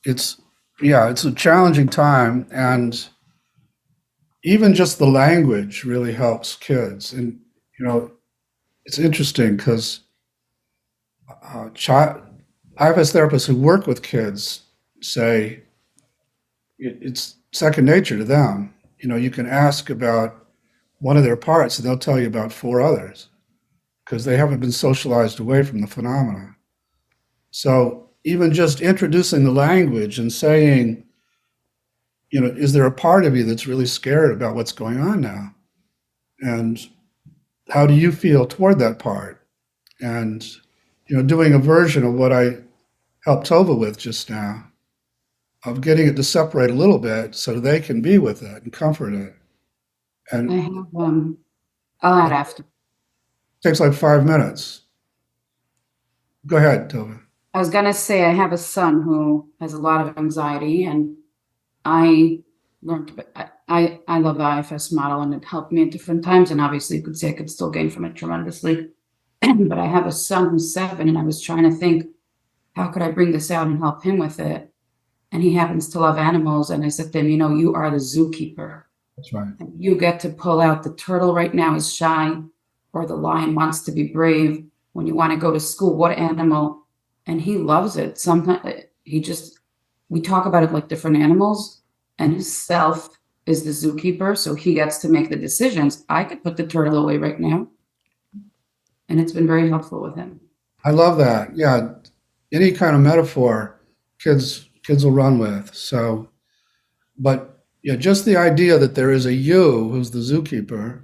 it's a challenging time. And even just the language really helps kids. And, it's interesting because IFS therapists who work with kids say it's second nature to them. You can ask about one of their parts and they'll tell you about 4 others because they haven't been socialized away from the phenomena. So even just introducing the language and saying, is there a part of you that's really scared about what's going on now? And how do you feel toward that part? And, doing a version of what I helped Tova with just now, of getting it to separate a little bit so they can be with it and comfort it. And I have I'll add after. it takes like 5 minutes. Go ahead, Tova. I was gonna say I have a son who has a lot of anxiety, and I learned I love the IFS model, and it helped me at different times. And obviously, you could say I could still gain from it tremendously. But I have a son who's 7, and I was trying to think, how could I bring this out and help him with it? And he happens to love animals, and I said to him, you are the zookeeper. That's right. And you get to pull out the turtle right now is shy, or the lion wants to be brave. When you want to go to school, what animal? And he loves it. Sometimes we talk about it like different animals, and his self is the zookeeper, so he gets to make the decisions. I could put the turtle away right now. And it's been very helpful with him. I love that. Yeah. Any kind of metaphor kids will run with. So, but yeah, just the idea that there is a you who's the zookeeper,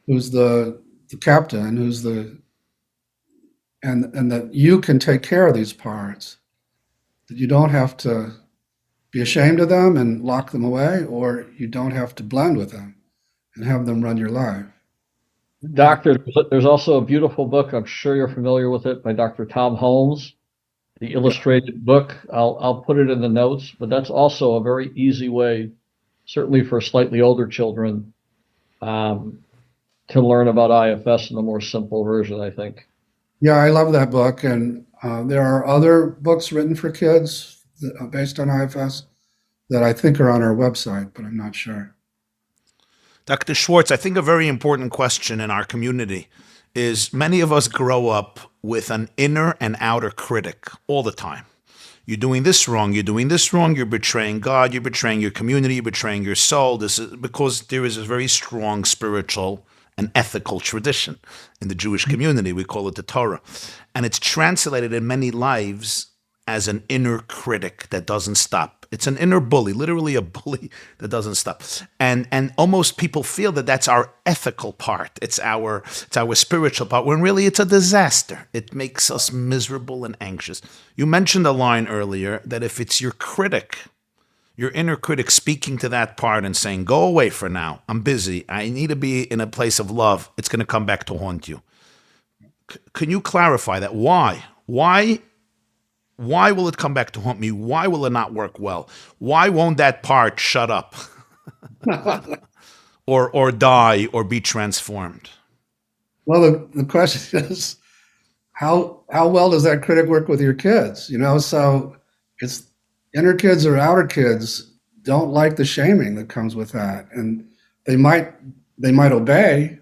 who's the captain, and that you can take care of these parts, that you don't have to be ashamed of them and lock them away, or you don't have to blend with them and have them run your life. Doctor, there's also a beautiful book, I'm sure you're familiar with it, by Dr. Tom Holmes, the illustrated book. I'll put it in the notes, but that's also a very easy way, certainly for slightly older children, to learn about IFS in a more simple version, I think. Yeah, I love that book. And there are other books written for kids based on IFS that I think are on our website, but I'm not sure. Dr. Schwartz, I think a very important question in our community is many of us grow up with an inner and outer critic all the time. You're doing this wrong, you're doing this wrong, you're betraying God, you're betraying your community, you're betraying your soul. This is because there is a very strong spiritual and ethical tradition in the Jewish community. We call it the Torah. And it's translated in many lives as an inner critic that doesn't stop. It's an inner bully, literally a bully that doesn't stop. And almost people feel that that's our ethical part. It's our spiritual part, when really it's a disaster. It makes us miserable and anxious. You mentioned a line earlier that if it's your critic, your inner critic speaking to that part and saying, go away for now, I'm busy, I need to be in a place of love, it's going to come back to haunt you. Can you clarify that? Why? Why will it come back to haunt me? Why will it not work well? Why won't that part shut up or die or be transformed? Well, the question is, how well does that critic work with your kids? So it's inner kids or outer kids don't like the shaming that comes with that, and they might obey,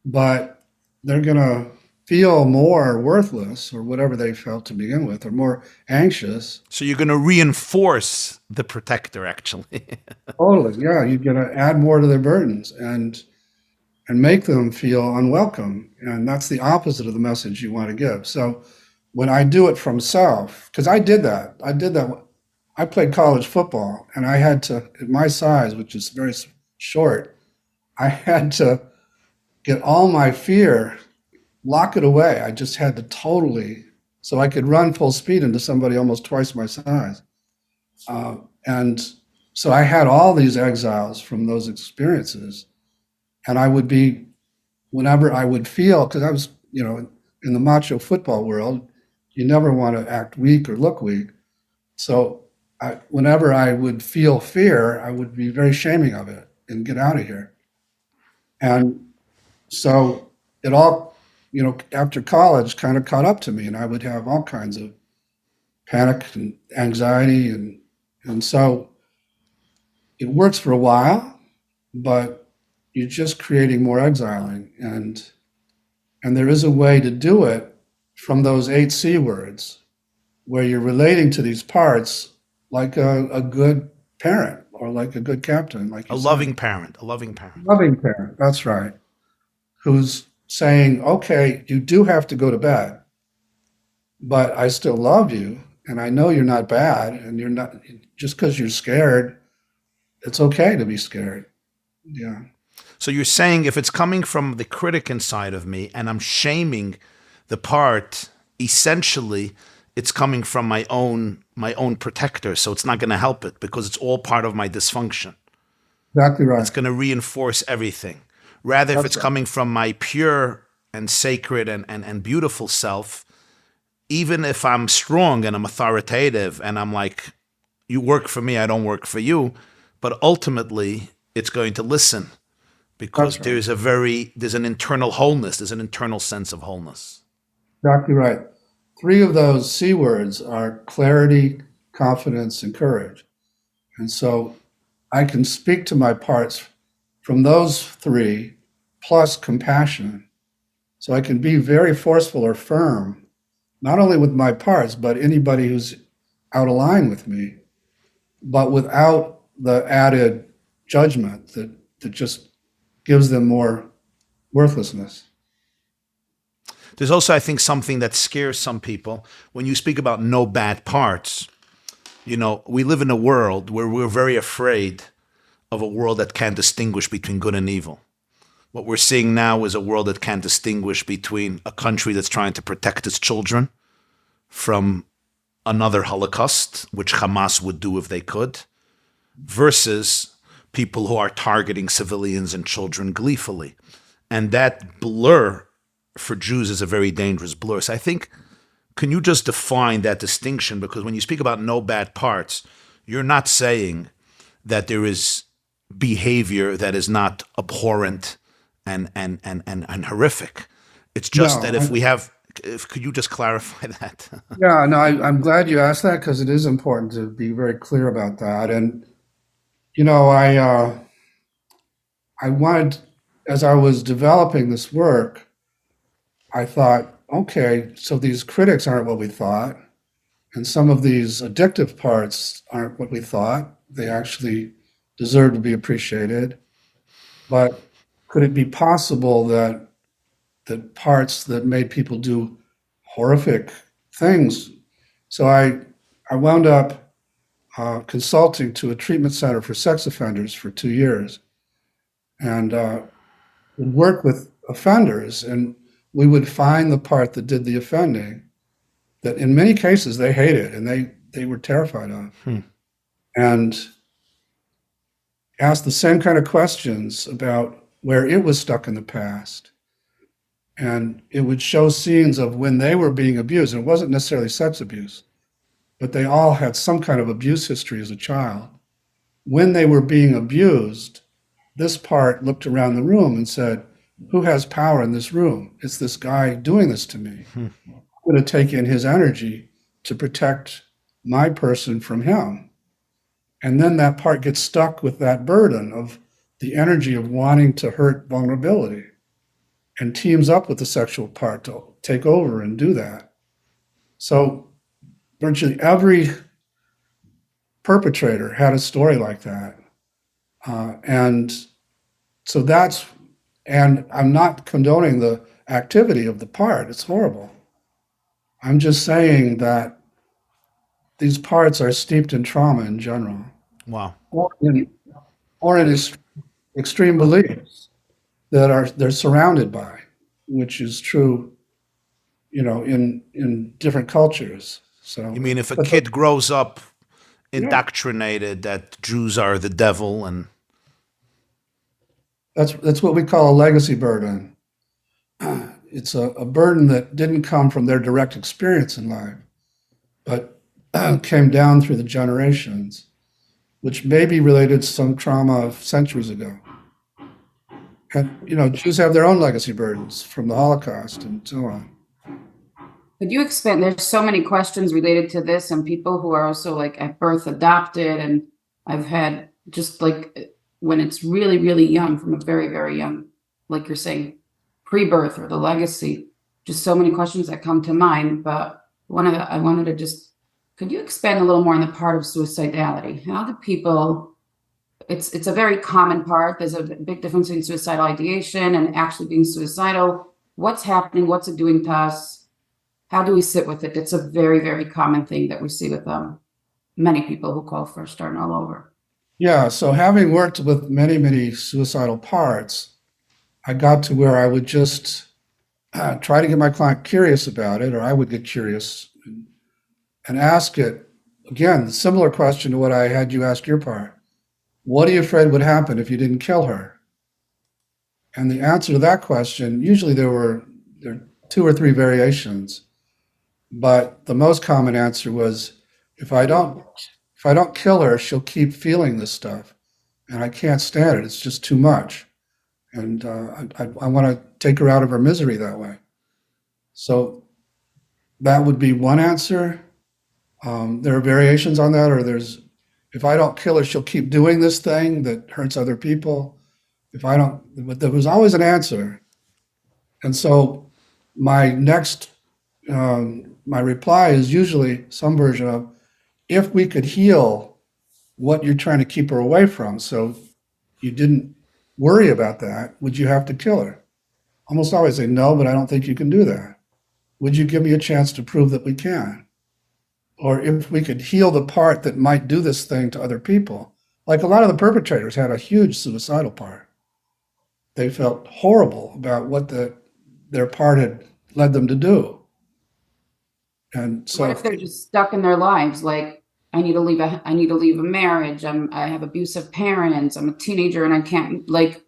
but they're gonna feel more worthless or whatever they felt to begin with, or more anxious. So you're going to reinforce the protector, actually. Totally, yeah. You're gonna add more to their burdens and make them feel unwelcome, and that's the opposite of the message you want to give. So when I do it from self, because I did that. I played college football, and I had to, at my size, which is very short, I had to get all my fear, lock it away. I just had to totally, so I could run full speed into somebody almost twice my size. And so I had all these exiles from those experiences. And I would be, whenever I would feel, because I was, in the macho football world, you never want to act weak or look weak. So whenever I would feel fear, I would be very shaming of it and get out of here. And so it all, after college kind of caught up to me, and I would have all kinds of panic and anxiety. And so it works for a while, but you're just creating more exiling. And there is a way to do it from those 8 C words, where you're relating to these parts like a good parent or like a good captain, like A loving parent. Loving parent. That's right. Who's saying, okay, you do have to go to bed, but I still love you, and I know you're not bad, and you're not, just because you're scared, it's okay to be scared. Yeah. So you're saying if it's coming from the critic inside of me and I'm shaming the part, essentially it's coming from my own protector. So it's not going to help it because it's all part of my dysfunction. Exactly right. It's going to reinforce everything. Rather, if it's coming from my pure and sacred and beautiful self, even if I'm strong and I'm authoritative and I'm like, you work for me, I don't work for you, but ultimately it's going to listen because there's an internal wholeness, there's an internal sense of wholeness. Exactly right. 3 of those C words are clarity, confidence, and courage. And so I can speak to my parts from those 3 plus compassion. So I can be very forceful or firm, not only with my parts, but anybody who's out of line with me, but without the added judgment that just gives them more worthlessness. There's also, I think, something that scares some people. When you speak about no bad parts, we live in a world where we're very afraid of a world that can't distinguish between good and evil. What we're seeing now is a world that can't distinguish between a country that's trying to protect its children from another Holocaust, which Hamas would do if they could, versus people who are targeting civilians and children gleefully. And that blur for Jews is a very dangerous blur. So I think, can you just define that distinction? Because when you speak about no bad parts, you're not saying that there is behavior that is not abhorrent and horrific. It's just that could you just clarify that? Yeah, no, I'm glad you asked that, because it is important to be very clear about that. And, I wanted, as I was developing this work, I thought, okay, so these critics aren't what we thought, and some of these addictive parts aren't what we thought. They actually deserve to be appreciated. But could it be possible that parts that made people do horrific things? So I wound up consulting to a treatment center for sex offenders for 2 years, and would work with offenders, and we would find the part that did the offending that in many cases they hated and they were terrified of, and ask the same kind of questions about where it was stuck in the past. And it would show scenes of when they were being abused. And it wasn't necessarily sex abuse, but they all had some kind of abuse history as a child. When they were being abused, this part looked around the room and said, who has power in this room? It's this guy doing this to me. I'm going to take in his energy to protect my person from him. And then that part gets stuck with that burden of the energy of wanting to hurt vulnerability, and teams up with the sexual part to take over and do that. So virtually every perpetrator had a story like that. And so and I'm not condoning the activity of the part. It's horrible. I'm just saying that these parts are steeped in trauma in general. Wow. Or in extreme beliefs that they're surrounded by, which is true, in different cultures. So You mean if a kid grows up indoctrinated that Jews are the devil and that's what we call a legacy burden. It's a burden that didn't come from their direct experience in life, but came down through the generations, which may be related to some trauma of centuries ago. And, Jews have their own legacy burdens from the Holocaust and so on. Could you expand? There's so many questions related to this, and people who are also like at birth adopted. And I've had just like when it's really, really young, from a very, very young, like you're saying, pre-birth or the legacy, just so many questions that come to mind. But I wanted to just, could you expand a little more on the part of suicidality? How do people, it's a very common part. There's a big difference between suicidal ideation and actually being suicidal. What's happening? What's it doing to us? How do we sit with it? It's a very, very common thing that we see with many people who call FreshStart and all over. Yeah, so having worked with many, many suicidal parts, I got to where I would just try to get my client curious about it, or I would get curious and ask it, again, similar question to what I had you ask your part. What are you afraid would happen if you didn't kill her? And the answer to that question, usually there are 2 or 3 variations, but the most common answer was, if I don't kill her, she'll keep feeling this stuff, and I can't stand it. It's just too much, and I want to take her out of her misery that way. So that would be one answer. There are variations on that, or if I don't kill her, she'll keep doing this thing that hurts other people. But there was always an answer. And so my reply is usually some version of, if we could heal what you're trying to keep her away from, so you didn't worry about that, would you have to kill her? Almost always say, no, but I don't think you can do that. Would you give me a chance to prove that we can? Or if we could heal the part that might do this thing to other people. Like a lot of the perpetrators had a huge suicidal part. They felt horrible about what their part had led them to do. And so What if they're just stuck in their lives? Like, I need to leave a marriage. I have abusive parents. I'm a teenager and I can't, like,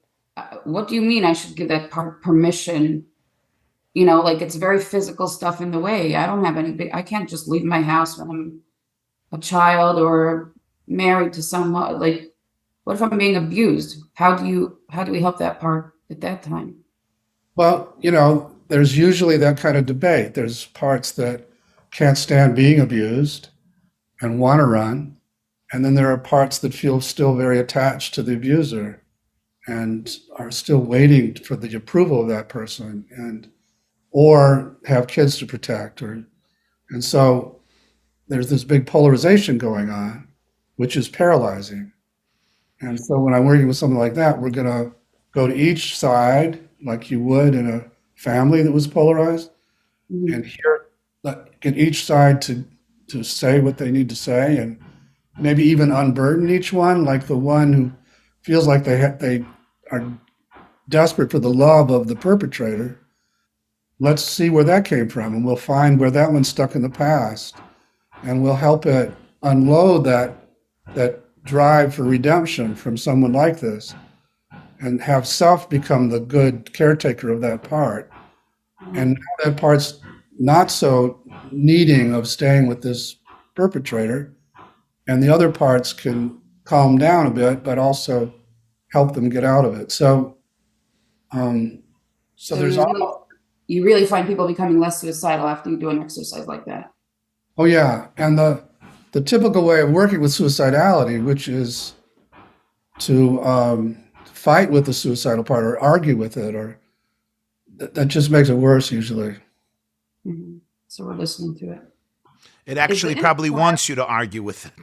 what do you mean I should give that part permission? Like, it's very physical stuff in the way. I don't have I can't just leave my house when I'm a child or married to someone. Like, what if I'm being abused? How do we help that part at that time? Well, there's usually that kind of debate. There's parts that can't stand being abused and want to run. And then there are parts that feel still very attached to the abuser and are still waiting for the approval of that person, or have kids to protect. And so there's this big polarization going on, which is paralyzing. And so when I'm working with something like that, we're going to go to each side like you would in a family that was polarized, and get each side to say what they need to say, and maybe even unburden each one, like the one who feels like they are desperate for the love of the perpetrator. Let's see where that came from, and we'll find where that one's stuck in the past, and we'll help it unload that drive for redemption from someone like this, and have self become the good caretaker of that part. And now that part's not so needing of staying with this perpetrator, and the other parts can calm down a bit, but also help them get out of it. So, so there's all. You really find people becoming less suicidal after you do an exercise like that. Oh yeah, and the typical way of working with suicidality, which is to fight with the suicidal part or argue with it, or that just makes it worse usually. Mm-hmm. So we're listening to it. It actually probably wants you to argue with it.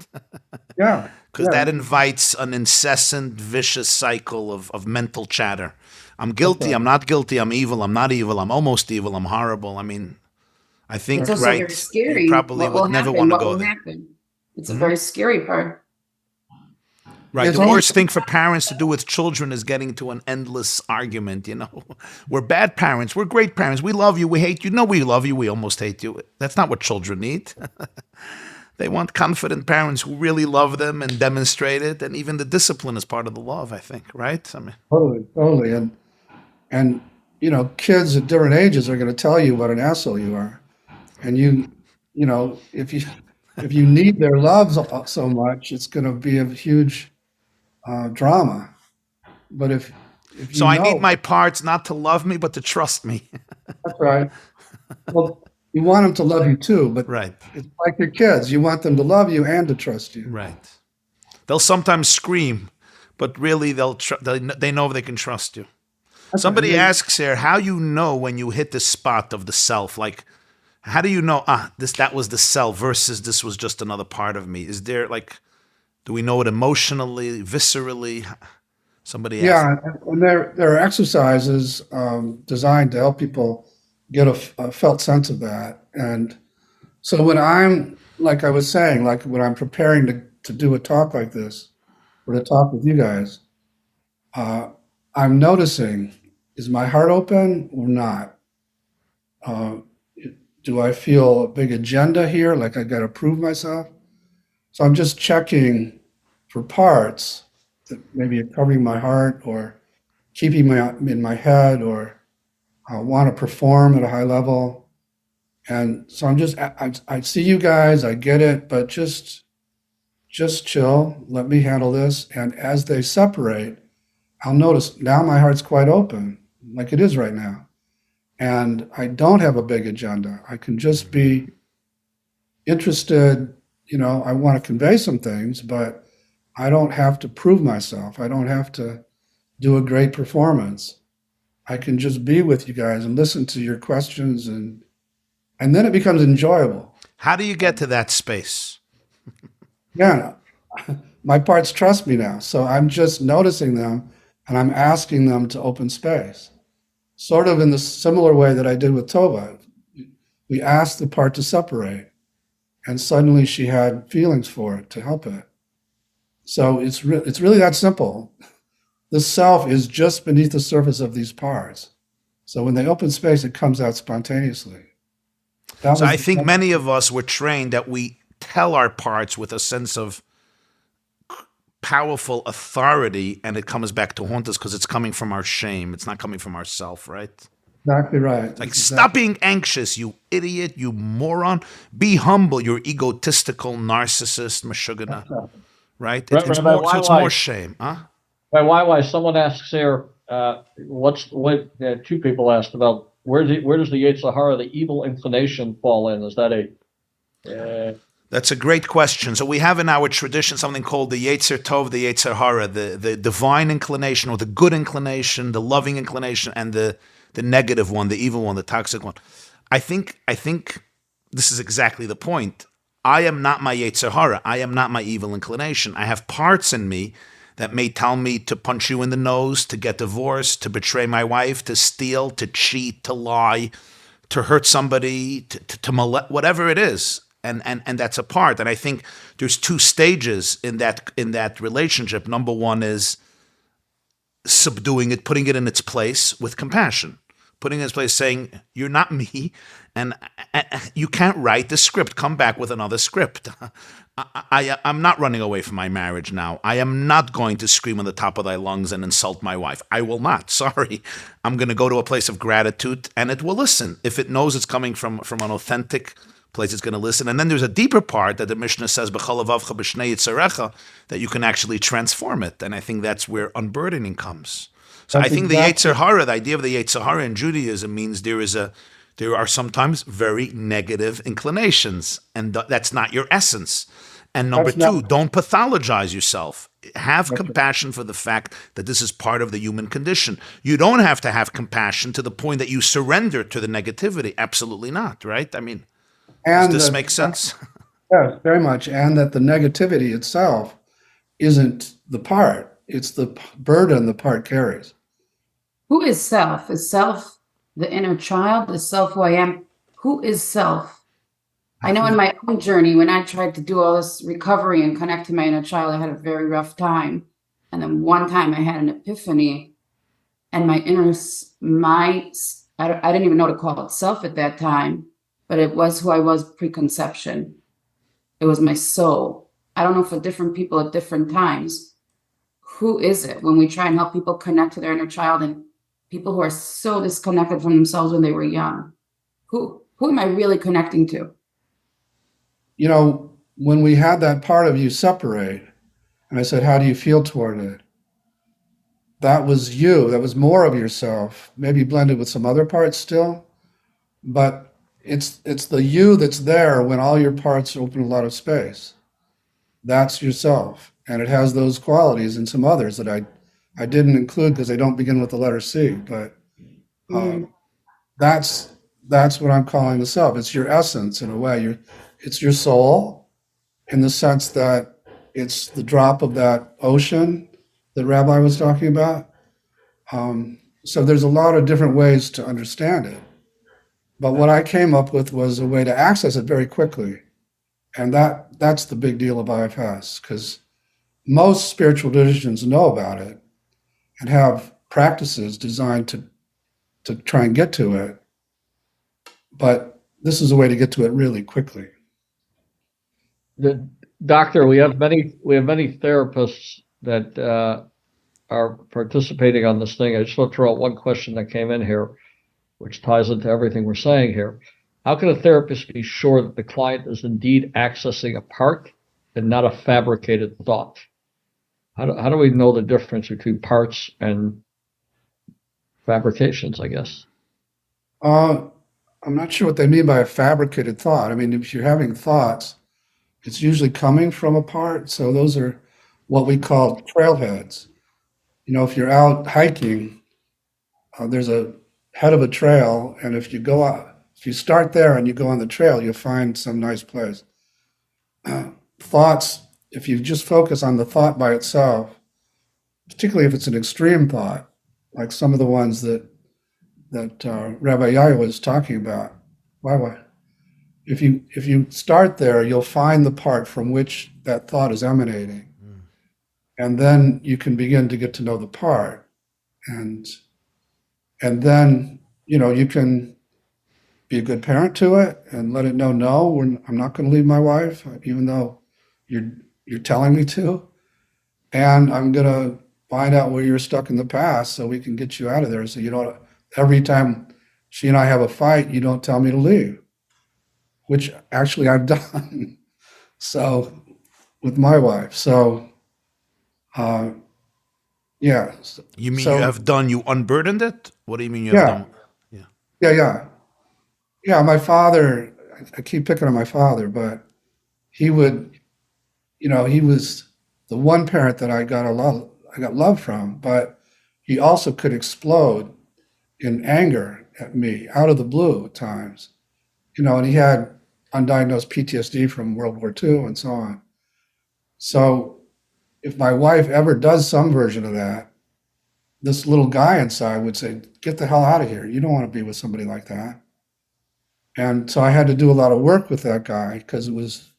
Yeah. Because that invites an incessant, vicious cycle of mental chatter. I'm guilty, I'm not guilty, I'm evil, I'm not evil, I'm almost evil, I'm horrible. I mean, I think, it's also right, very scary. you probably would never want to go there. Happen. It's a very scary part. Right. It's The always- worst thing for parents to do with children is getting to an endless argument, you know. We're bad parents. We're great parents. We love you. We hate you. No, we love you. We almost hate you. That's not what children need. They want confident parents who really love them and demonstrate it. And even the discipline is part of the love, I think, right? I mean, Totally. And you know, kids at different ages are going to tell you what an asshole you are. And you know, if you need their love so much, it's going to be a huge drama. But if you so I know, need my parts not to love me, but to trust me. that's right. Well, you want them to love you too, but Right. it's like your kids. You want them to love you and to trust you. Right. They'll sometimes scream, but really they know they can trust you. Somebody asks here, how you know when you hit the spot of the self? Like, how do you know, that was the self versus this was just another part of me? Is there, like, do we know it emotionally, viscerally? Somebody asked. Yeah, and there are exercises designed to help people get a felt sense of that. And so when I'm, like I was saying, like when I'm preparing to do a talk like this, or to talk with you guys, I'm noticing, is my heart open or not? Do I feel a big agenda here, like I got to prove myself? So I'm just checking for parts that maybe are covering my heart or keeping me in my head, or I want to perform at a high level. And so I see you guys, I get it, but just chill, let me handle this. And as they separate, I'll notice now my heart's quite open, like it is right now. And I don't have a big agenda. I can just be interested, you know, I want to convey some things, but I don't have to prove myself. I don't have to do a great performance. I can just be with you guys and listen to your questions, and then it becomes enjoyable. How do you get to that space? Yeah, my parts trust me now. So I'm just noticing them and I'm asking them to open space. Sort of in the similar way that I did with Tova. We asked the part to separate, and suddenly she had feelings for it to help it. So it's really that simple. The self is just beneath the surface of these parts. So when they open space, it comes out spontaneously. So I think many of us were trained that we tell our parts with a sense of powerful authority, and it comes back to haunt us because it's coming from our shame. It's not coming from ourself, right? Exactly right. Like, stop being anxious, you idiot, you moron. Be humble, you egotistical narcissist, mashugana. Right? It's more shame, huh? Rabbi YY, someone asks here, two people asked about where does the Yetzer Hara, the evil inclination, fall in? Is that That's a great question. So we have in our tradition something called the Yetzer Tov, the Yetzer Hara, the divine inclination or the good inclination, the loving inclination, and the negative one, the evil one, the toxic one. I think this is exactly the point. I am not my Yetzer Hara. I am not my evil inclination. I have parts in me that may tell me to punch you in the nose, to get divorced, to betray my wife, to steal, to cheat, to lie, to hurt somebody, to molest, whatever it is. and that's a part. And I think there's two stages in that relationship. Number one is subduing it, putting it in its place with compassion, putting it in its place, saying, you're not me, and you can't write the script. Come back with another script. I'm not running away from my marriage now. I am not going to scream on the top of thy lungs and insult my wife. I will not. Sorry. I'm going to go to a place of gratitude, and it will listen. If it knows it's coming from an authentic place, it's going to listen. And then there's a deeper part that the Mishnah says, "B'chalavavcha b'shnei yitzarecha," that you can actually transform it. And I think that's where unburdening comes. So That's I think exactly- the Yetzer Hara, the idea of the Yetzer Hara in Judaism means there are sometimes very negative inclinations, and that's not your essence. And number That's two, not- don't pathologize yourself. Have compassion for the fact that this is part of the human condition. You don't have to have compassion to the point that you surrender to the negativity. Absolutely not, right? I mean, does And this that- make sense? Yes, very much. And that the negativity itself isn't the part, it's the burden the part carries. Who is self? Is self the inner child? Is self who I am? Who is self? I know in my own journey, when I tried to do all this recovery and connect to my inner child, I had a very rough time. And then one time I had an epiphany, and my inner, I didn't even know to call it self at that time, but it was who I was preconception. It was my soul. I don't know, for different people at different times, who is it when we try and help people connect to their inner child, and people who are so disconnected from themselves when they were young? Who am I really connecting to? You know, when we had that part of you separate, and I said, how do you feel toward it? That was you. That was more of yourself, maybe blended with some other parts still. But it's the you that's there when all your parts open a lot of space. That's yourself. And it has those qualities and some others that I didn't include because they don't begin with the letter C. But that's what I'm calling the self. It's your essence in a way. It's your soul in the sense that it's the drop of that ocean that Rabbi was talking about. So there's a lot of different ways to understand it. But what I came up with was a way to access it very quickly. And that's the big deal of IFS, because most spiritual traditions know about it and have practices designed to try and get to it. But this is a way to get to it really quickly. The doctor, we have many therapists that are participating on this thing. I just want to throw out one question that came in here, which ties into everything we're saying here. How can a therapist be sure that the client is indeed accessing a part and not a fabricated thought? How do we know the difference between parts and fabrications, I guess? I'm not sure what they mean by a fabricated thought. I mean, if you're having thoughts, it's usually coming from a part. So those are what we call trailheads. You know, if you're out hiking, there's a head of a trail, and if you start there and you go on the trail, you'll find some nice place. Thoughts, if you just focus on the thought by itself, particularly if it's an extreme thought, like some of the ones that Rabbi YY was talking about, YY. If you start there, you'll find the part from which that thought is emanating, and then you can begin to get to know the part, and then you can be a good parent to it and let it know, no, I'm not going to leave my wife, even though you're telling me to, and I'm going to find out where you're stuck in the past so we can get you out of there. So you don't, every time she and I have a fight, you don't tell me to leave, which actually I've done. So with my wife. So, yeah. You mean So- you unburdened it? What do you mean you Yeah. have done? Yeah. My father, I keep picking on my father, but he would, he was the one parent that I got love from, but he also could explode in anger at me out of the blue at times, and he had undiagnosed PTSD from World War II and so on. So if my wife ever does some version of that, this little guy inside would say, get the hell out of here. You don't want to be with somebody like that. And so I had to do a lot of work with that guy because it was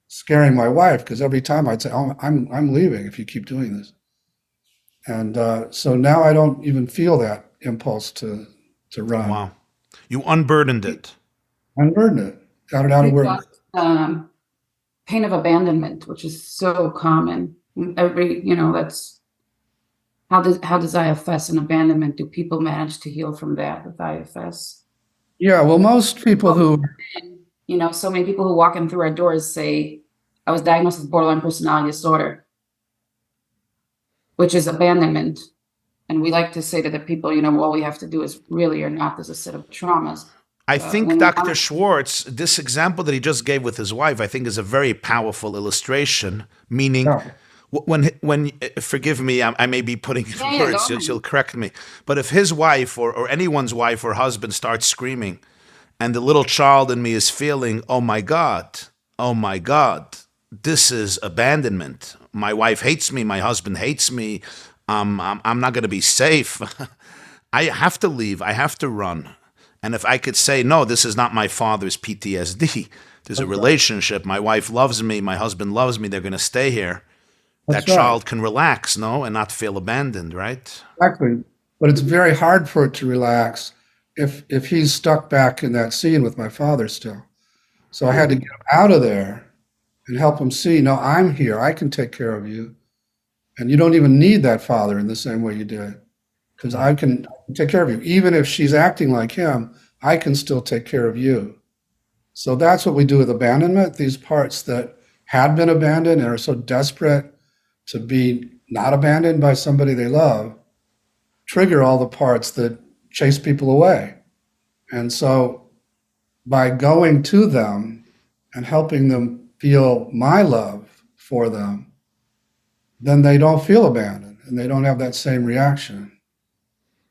scaring my wife, because every time I'd say, "Oh, I'm leaving if you keep doing this." And so now I don't even feel that impulse to run. Wow. You unburdened it. Unburden it, got it out of We've where. got, pain of abandonment, which is so common. That's how does IFS and abandonment, do people manage to heal from that with IFS? Yeah, well, most people who, So many people who walk in through our doors say, I was diagnosed with borderline personality disorder, which is abandonment. And we like to say to the people, all we have to do is really or not, there's a set of traumas. I think when Dr. Schwartz, this example that he just gave with his wife, I think is a very powerful illustration, meaning yeah, when forgive me, I may be putting Yeah, words, go ahead. you'll correct me, but if his wife or anyone's wife or husband starts screaming and the little child in me is feeling, oh my God, this is abandonment. My wife hates me, my husband hates me, I'm not going to be safe. I have to leave, I have to run. And if I could say, no, this is not my father's PTSD, there's a relationship, my wife loves me, my husband loves me, they're going to stay here. that's That right. child can relax, no, and not feel abandoned, right? Exactly. But it's very hard for it to relax if he's stuck back in that scene with my father still. So I had to get him out of there and help him see, no, I'm here. I can take care of you. And you don't even need that father in the same way you did, because I can take care of you. Even if she's acting like him, I can still take care of you. So that's what we do with abandonment. These parts that had been abandoned and are so desperate to be not abandoned by somebody they love trigger all the parts that chase people away. And so by going to them and helping them feel my love for them, then they don't feel abandoned and they don't have that same reaction.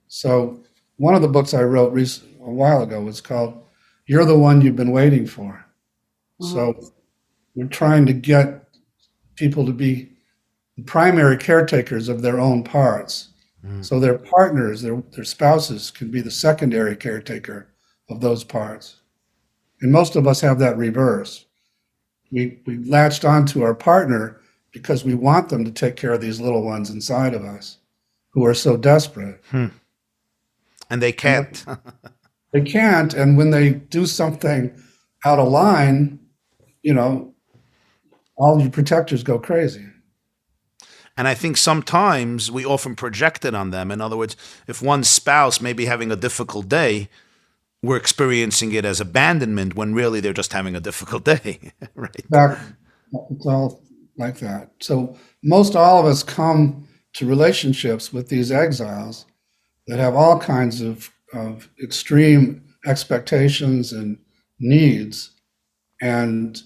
So one of the books I wrote a while ago was called You're the One You've Been Waiting For. So we're trying to get people to be primary caretakers of their own parts. So their partners, their spouses can be the secondary caretaker of those parts. And most of us have that reverse. We latched onto our partner because we want them to take care of these little ones inside of us who are so desperate. And they can't. They can't. And when they do something out of line, all your protectors go crazy. And I think sometimes we often project it on them. In other words, if one spouse may be having a difficult day, we're experiencing it as abandonment when really they're just having a difficult day, right? Exactly. It's all like that. So most all of us come to relationships with these exiles that have all kinds of extreme expectations and needs, and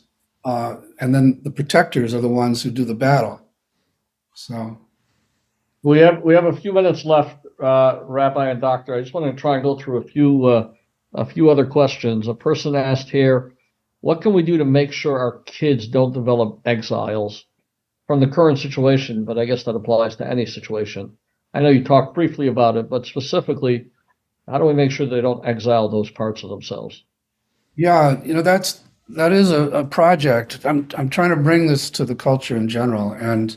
then the protectors are the ones who do the battle. So We have a few minutes left, Rabbi and Doctor. I just want to try and go through a few other questions. A person asked here, what can we do to make sure our kids don't develop exiles from the current situation? But I guess that applies to any situation. I know you talked briefly about it, but specifically, how do we make sure they don't exile those parts of themselves? yeah, that is a project. I'm trying to bring this to the culture in general, and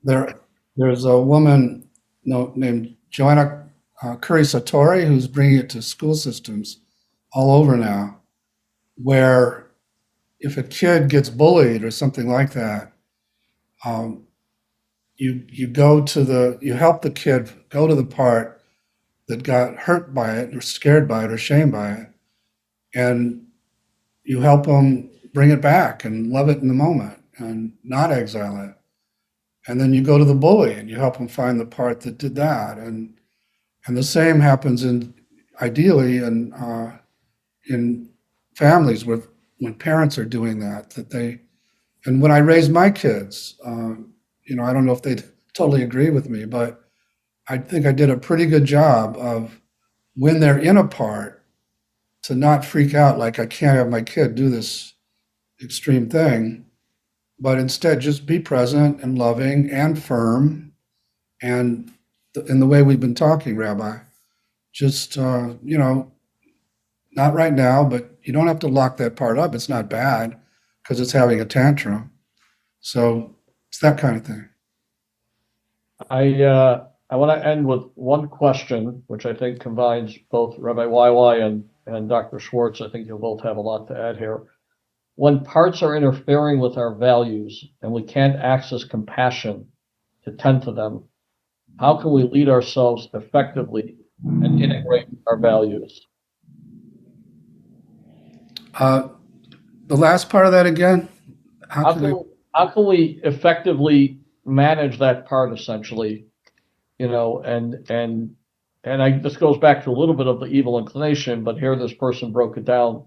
there's a woman named Joanna Curry Satori who's bringing it to school systems all over now, where if a kid gets bullied or something like that, you help the kid go to the part that got hurt by it or scared by it or shamed by it, and you help them bring it back and love it in the moment and not exile it. And then you go to the bully and you help them find the part that did that. And the same happens ideally in families when parents are doing that and when I raised my kids, I don't know if they'd totally agree with me, but I think I did a pretty good job of, when they're in a part, to not freak out like I can't have my kid do this extreme thing, but instead just be present and loving and firm, and in the way we've been talking, Rabbi. Just not right now, but You don't have to lock that part up. It's not bad because it's having a tantrum. So it's that kind of thing. I want to end with one question, which I think combines both Rabbi YY and Dr. Schwartz. I think you'll both have a lot to add here. When parts are interfering with our values and we can't access compassion to tend to them, how can we lead ourselves effectively and integrate our values? The last part of that again? How can we effectively manage that part, essentially? And this goes back to a little bit of the evil inclination, but here this person broke it down.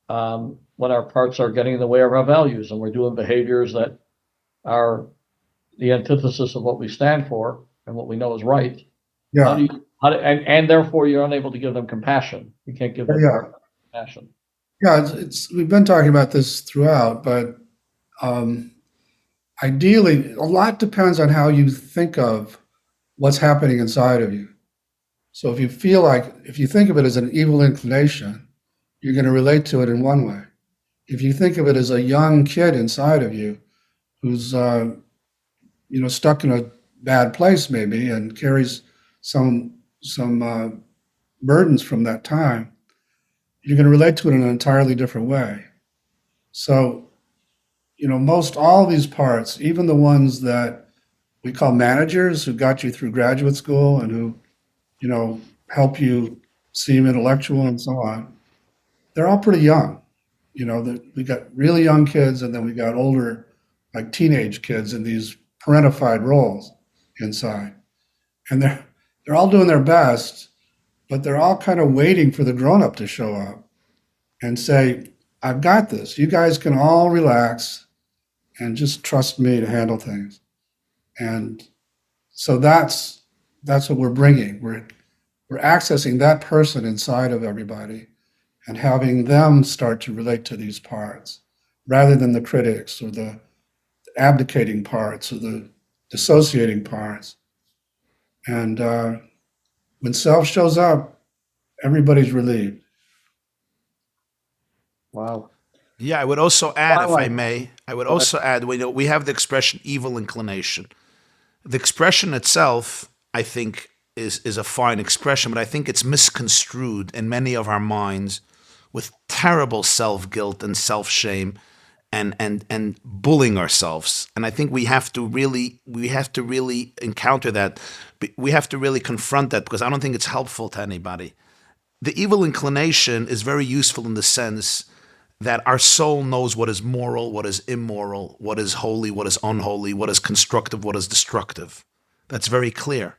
When our parts are getting in the way of our values and we're doing behaviors that are the antithesis of what we stand for and what we know is right. Yeah. And therefore you're unable to give them compassion. You can't give them compassion. Yeah, we've been talking about this throughout, but ideally, a lot depends on how you think of what's happening inside of you. So if you think of it as an evil inclination, you're going to relate to it in one way. If you think of it as a young kid inside of you who's stuck in a bad place maybe and carries some burdens from that time, you're going to relate to it in an entirely different way. So, most all these parts, even the ones that we call managers who got you through graduate school and who, help you seem intellectual and so on, they're all pretty young. We got really young kids and then we got older, like teenage kids in these parentified roles inside. And they're all doing their best, but they're all kind of waiting for the grown-up to show up and say, I've got this. You guys can all relax and just trust me to handle things. And so that's what we're bringing. We're accessing that person inside of everybody and having them start to relate to these parts rather than the critics or the abdicating parts or the dissociating parts. And when self shows up, everybody's relieved. Wow. Yeah, I would also add, if I may, we have the expression evil inclination. The expression itself, I think, is a fine expression, but I think it's misconstrued in many of our minds with terrible self-guilt and self-shame and bullying ourselves. And I think we have to really encounter that. We have to really confront that because I don't think it's helpful to anybody. The evil inclination is very useful in the sense that our soul knows what is moral, what is immoral, what is holy, what is unholy, what is constructive, what is destructive. That's very clear.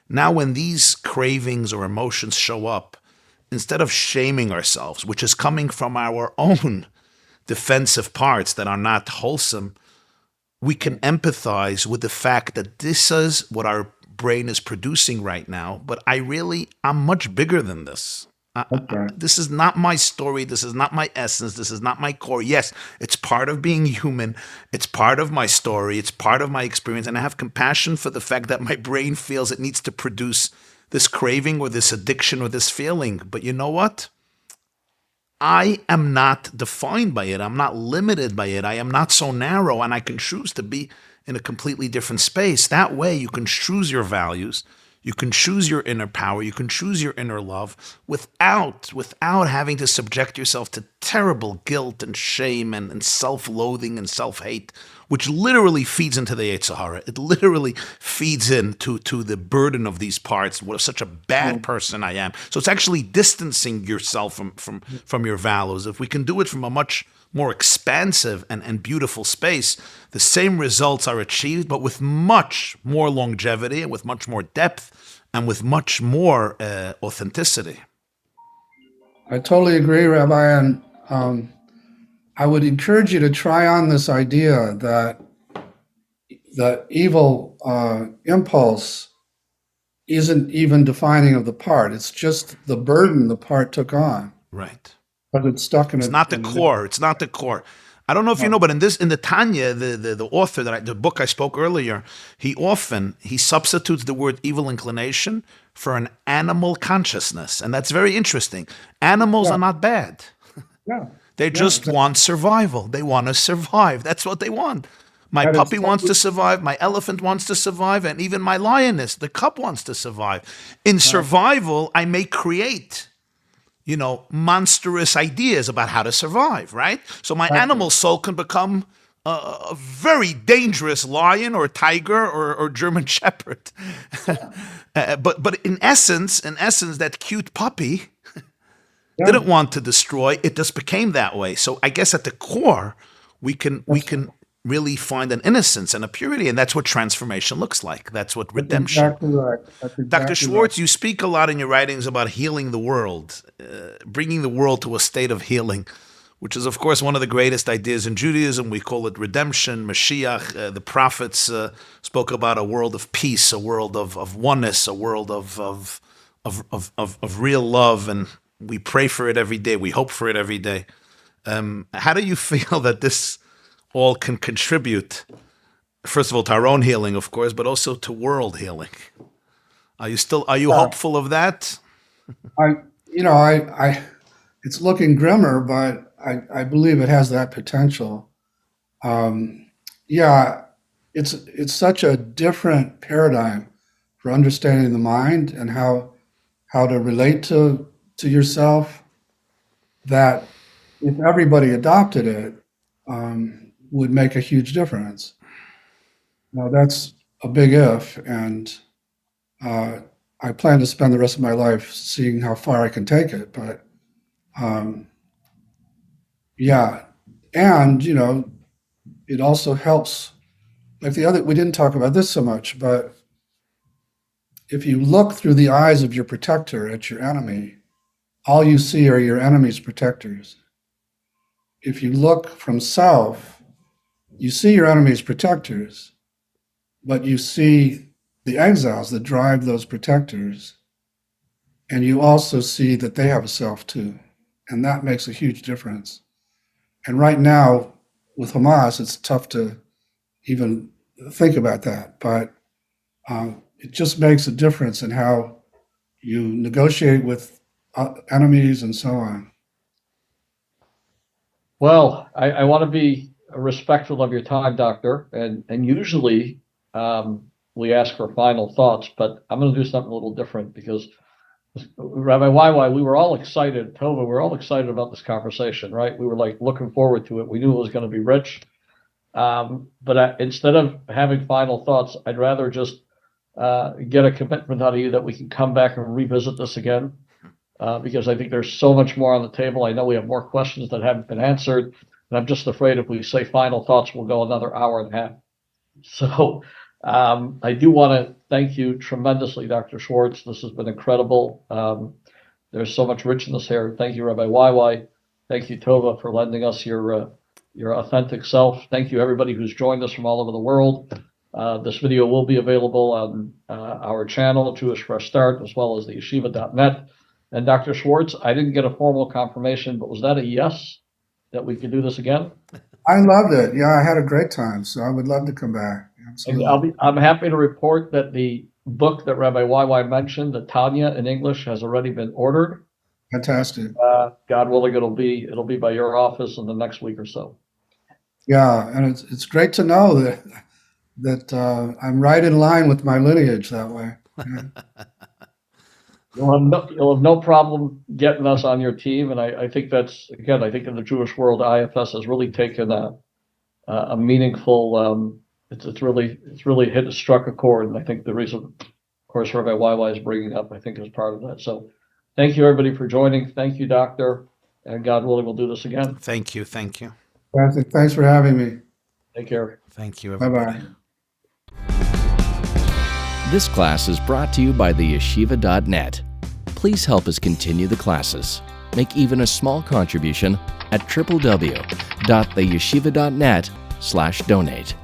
Now, when these cravings or emotions show up, instead of shaming ourselves, which is coming from our own defensive parts that are not wholesome, we can empathize with the fact that this is what our brain is producing right now, but I'm much bigger than this. This is not my story. This is not my essence. This is not my core. Yes, it's part of being human. It's part of my story. It's part of my experience. And I have compassion for the fact that my brain feels it needs to produce this craving or this addiction or this feeling. But you know what? I am not defined by it. I'm not limited by it. I am not so narrow, and I can choose to be in a completely different space. That way, you can choose your values. You can choose your inner power. You can choose your inner love without having to subject yourself to terrible guilt and shame and self-loathing and self-hate, which literally feeds into the Yetzer. It literally feeds into the burden of these parts. What such a bad person I am. So it's actually distancing yourself from your values. If we can do it from a much more expansive and beautiful space, the same results are achieved, but with much more longevity and with much more depth and with much more authenticity. I totally agree, Rabbi. And I would encourage you to try on this idea that the evil impulse isn't even defining of the part. It's just the burden the part took on. Right. But it's stuck in It's not the core. It's not the core. I don't know if you know, but in the Tanya, the author the book I spoke earlier, he substitutes the word evil inclination for an animal consciousness, and that's very interesting. Animals are not bad. Yeah. They just want survival. They want to survive. That's what they want. My And puppy it's- wants to survive. My elephant wants to survive. And even my lioness, the cub, wants to survive. In survival, I may create, monstrous ideas about how to survive, right? So my animal soul can become a very dangerous lion or tiger or German shepherd. But in essence, that cute puppy didn't want to destroy. It just became that way. So I guess at the core, we can really find an innocence and a purity, and that's what transformation looks like. That's what redemption. Exactly right. That's exactly Dr. Schwartz, right. you speak a lot in your writings about healing the world, bringing the world to a state of healing, which is, of course, one of the greatest ideas in Judaism. We call it redemption, Mashiach. The prophets spoke about a world of peace, a world of oneness, a world of real love, and we pray for it every day. We hope for it every day. How do you feel that this all can contribute, first of all, to our own healing, of course, but also to world healing? Are you hopeful of that? It's looking grimmer, but I believe it has that potential. It's such a different paradigm for understanding the mind and how to relate to yourself, that if everybody adopted it, would make a huge difference. Now, that's a big if, and I plan to spend the rest of my life seeing how far I can take it. But and it also helps. Like we didn't talk about this so much, but if you look through the eyes of your protector at your enemy, all you see are your enemy's protectors. If you look from self, you see your enemy's protectors, but you see the exiles that drive those protectors, and you also see that they have a self too, and that makes a huge difference. And right now, with Hamas, it's tough to even think about that, but it just makes a difference in how you negotiate with enemies and so on. Well, I want to be respectful of your time, Doctor, and usually we ask for final thoughts, but I'm going to do something a little different because Rabbi YY, we were all excited, Tova, we were all excited about this conversation, right? We were like looking forward to it. We knew it was going to be rich. But instead of having final thoughts, I'd rather just get a commitment out of you that we can come back and revisit this again. Because I think there's so much more on the table. I know we have more questions that haven't been answered, and I'm just afraid if we say final thoughts, we'll go another hour and a half. So I do want to thank you tremendously, Dr. Schwartz. This has been incredible. There's so much richness here. Thank you, Rabbi YY. Thank you, Tova, for lending us your authentic self. Thank you, everybody who's joined us from all over the world. This video will be available on our channel, Jewish Fresh Start, as well as the yeshiva.net. And Dr. Schwartz, I didn't get a formal confirmation, but was that a yes, that we could do this again? I loved it. Yeah, I had a great time, so I would love to come back. Absolutely. I'm happy to report that the book that Rabbi YY mentioned, the Tanya in English, has already been ordered. Fantastic. God willing, it'll be by your office in the next week or so. Yeah, and it's great to know that I'm right in line with my lineage that way. Yeah. You'll have no problem getting us on your team, and I think that's, again, I think in the Jewish world, IFS has really taken a meaningful. It's really struck a chord, and I think the reason, of course, Rabbi YY is bringing up, I think, is part of that. So, thank you everybody for joining. Thank you, Doctor, and God willing, we'll do this again. Thank you. Thanks for having me. Take care. Thank you, everybody. Bye-bye. This class is brought to you by the yeshiva.net. Please help us continue the classes. Make even a small contribution at www.theyeshiva.net/donate.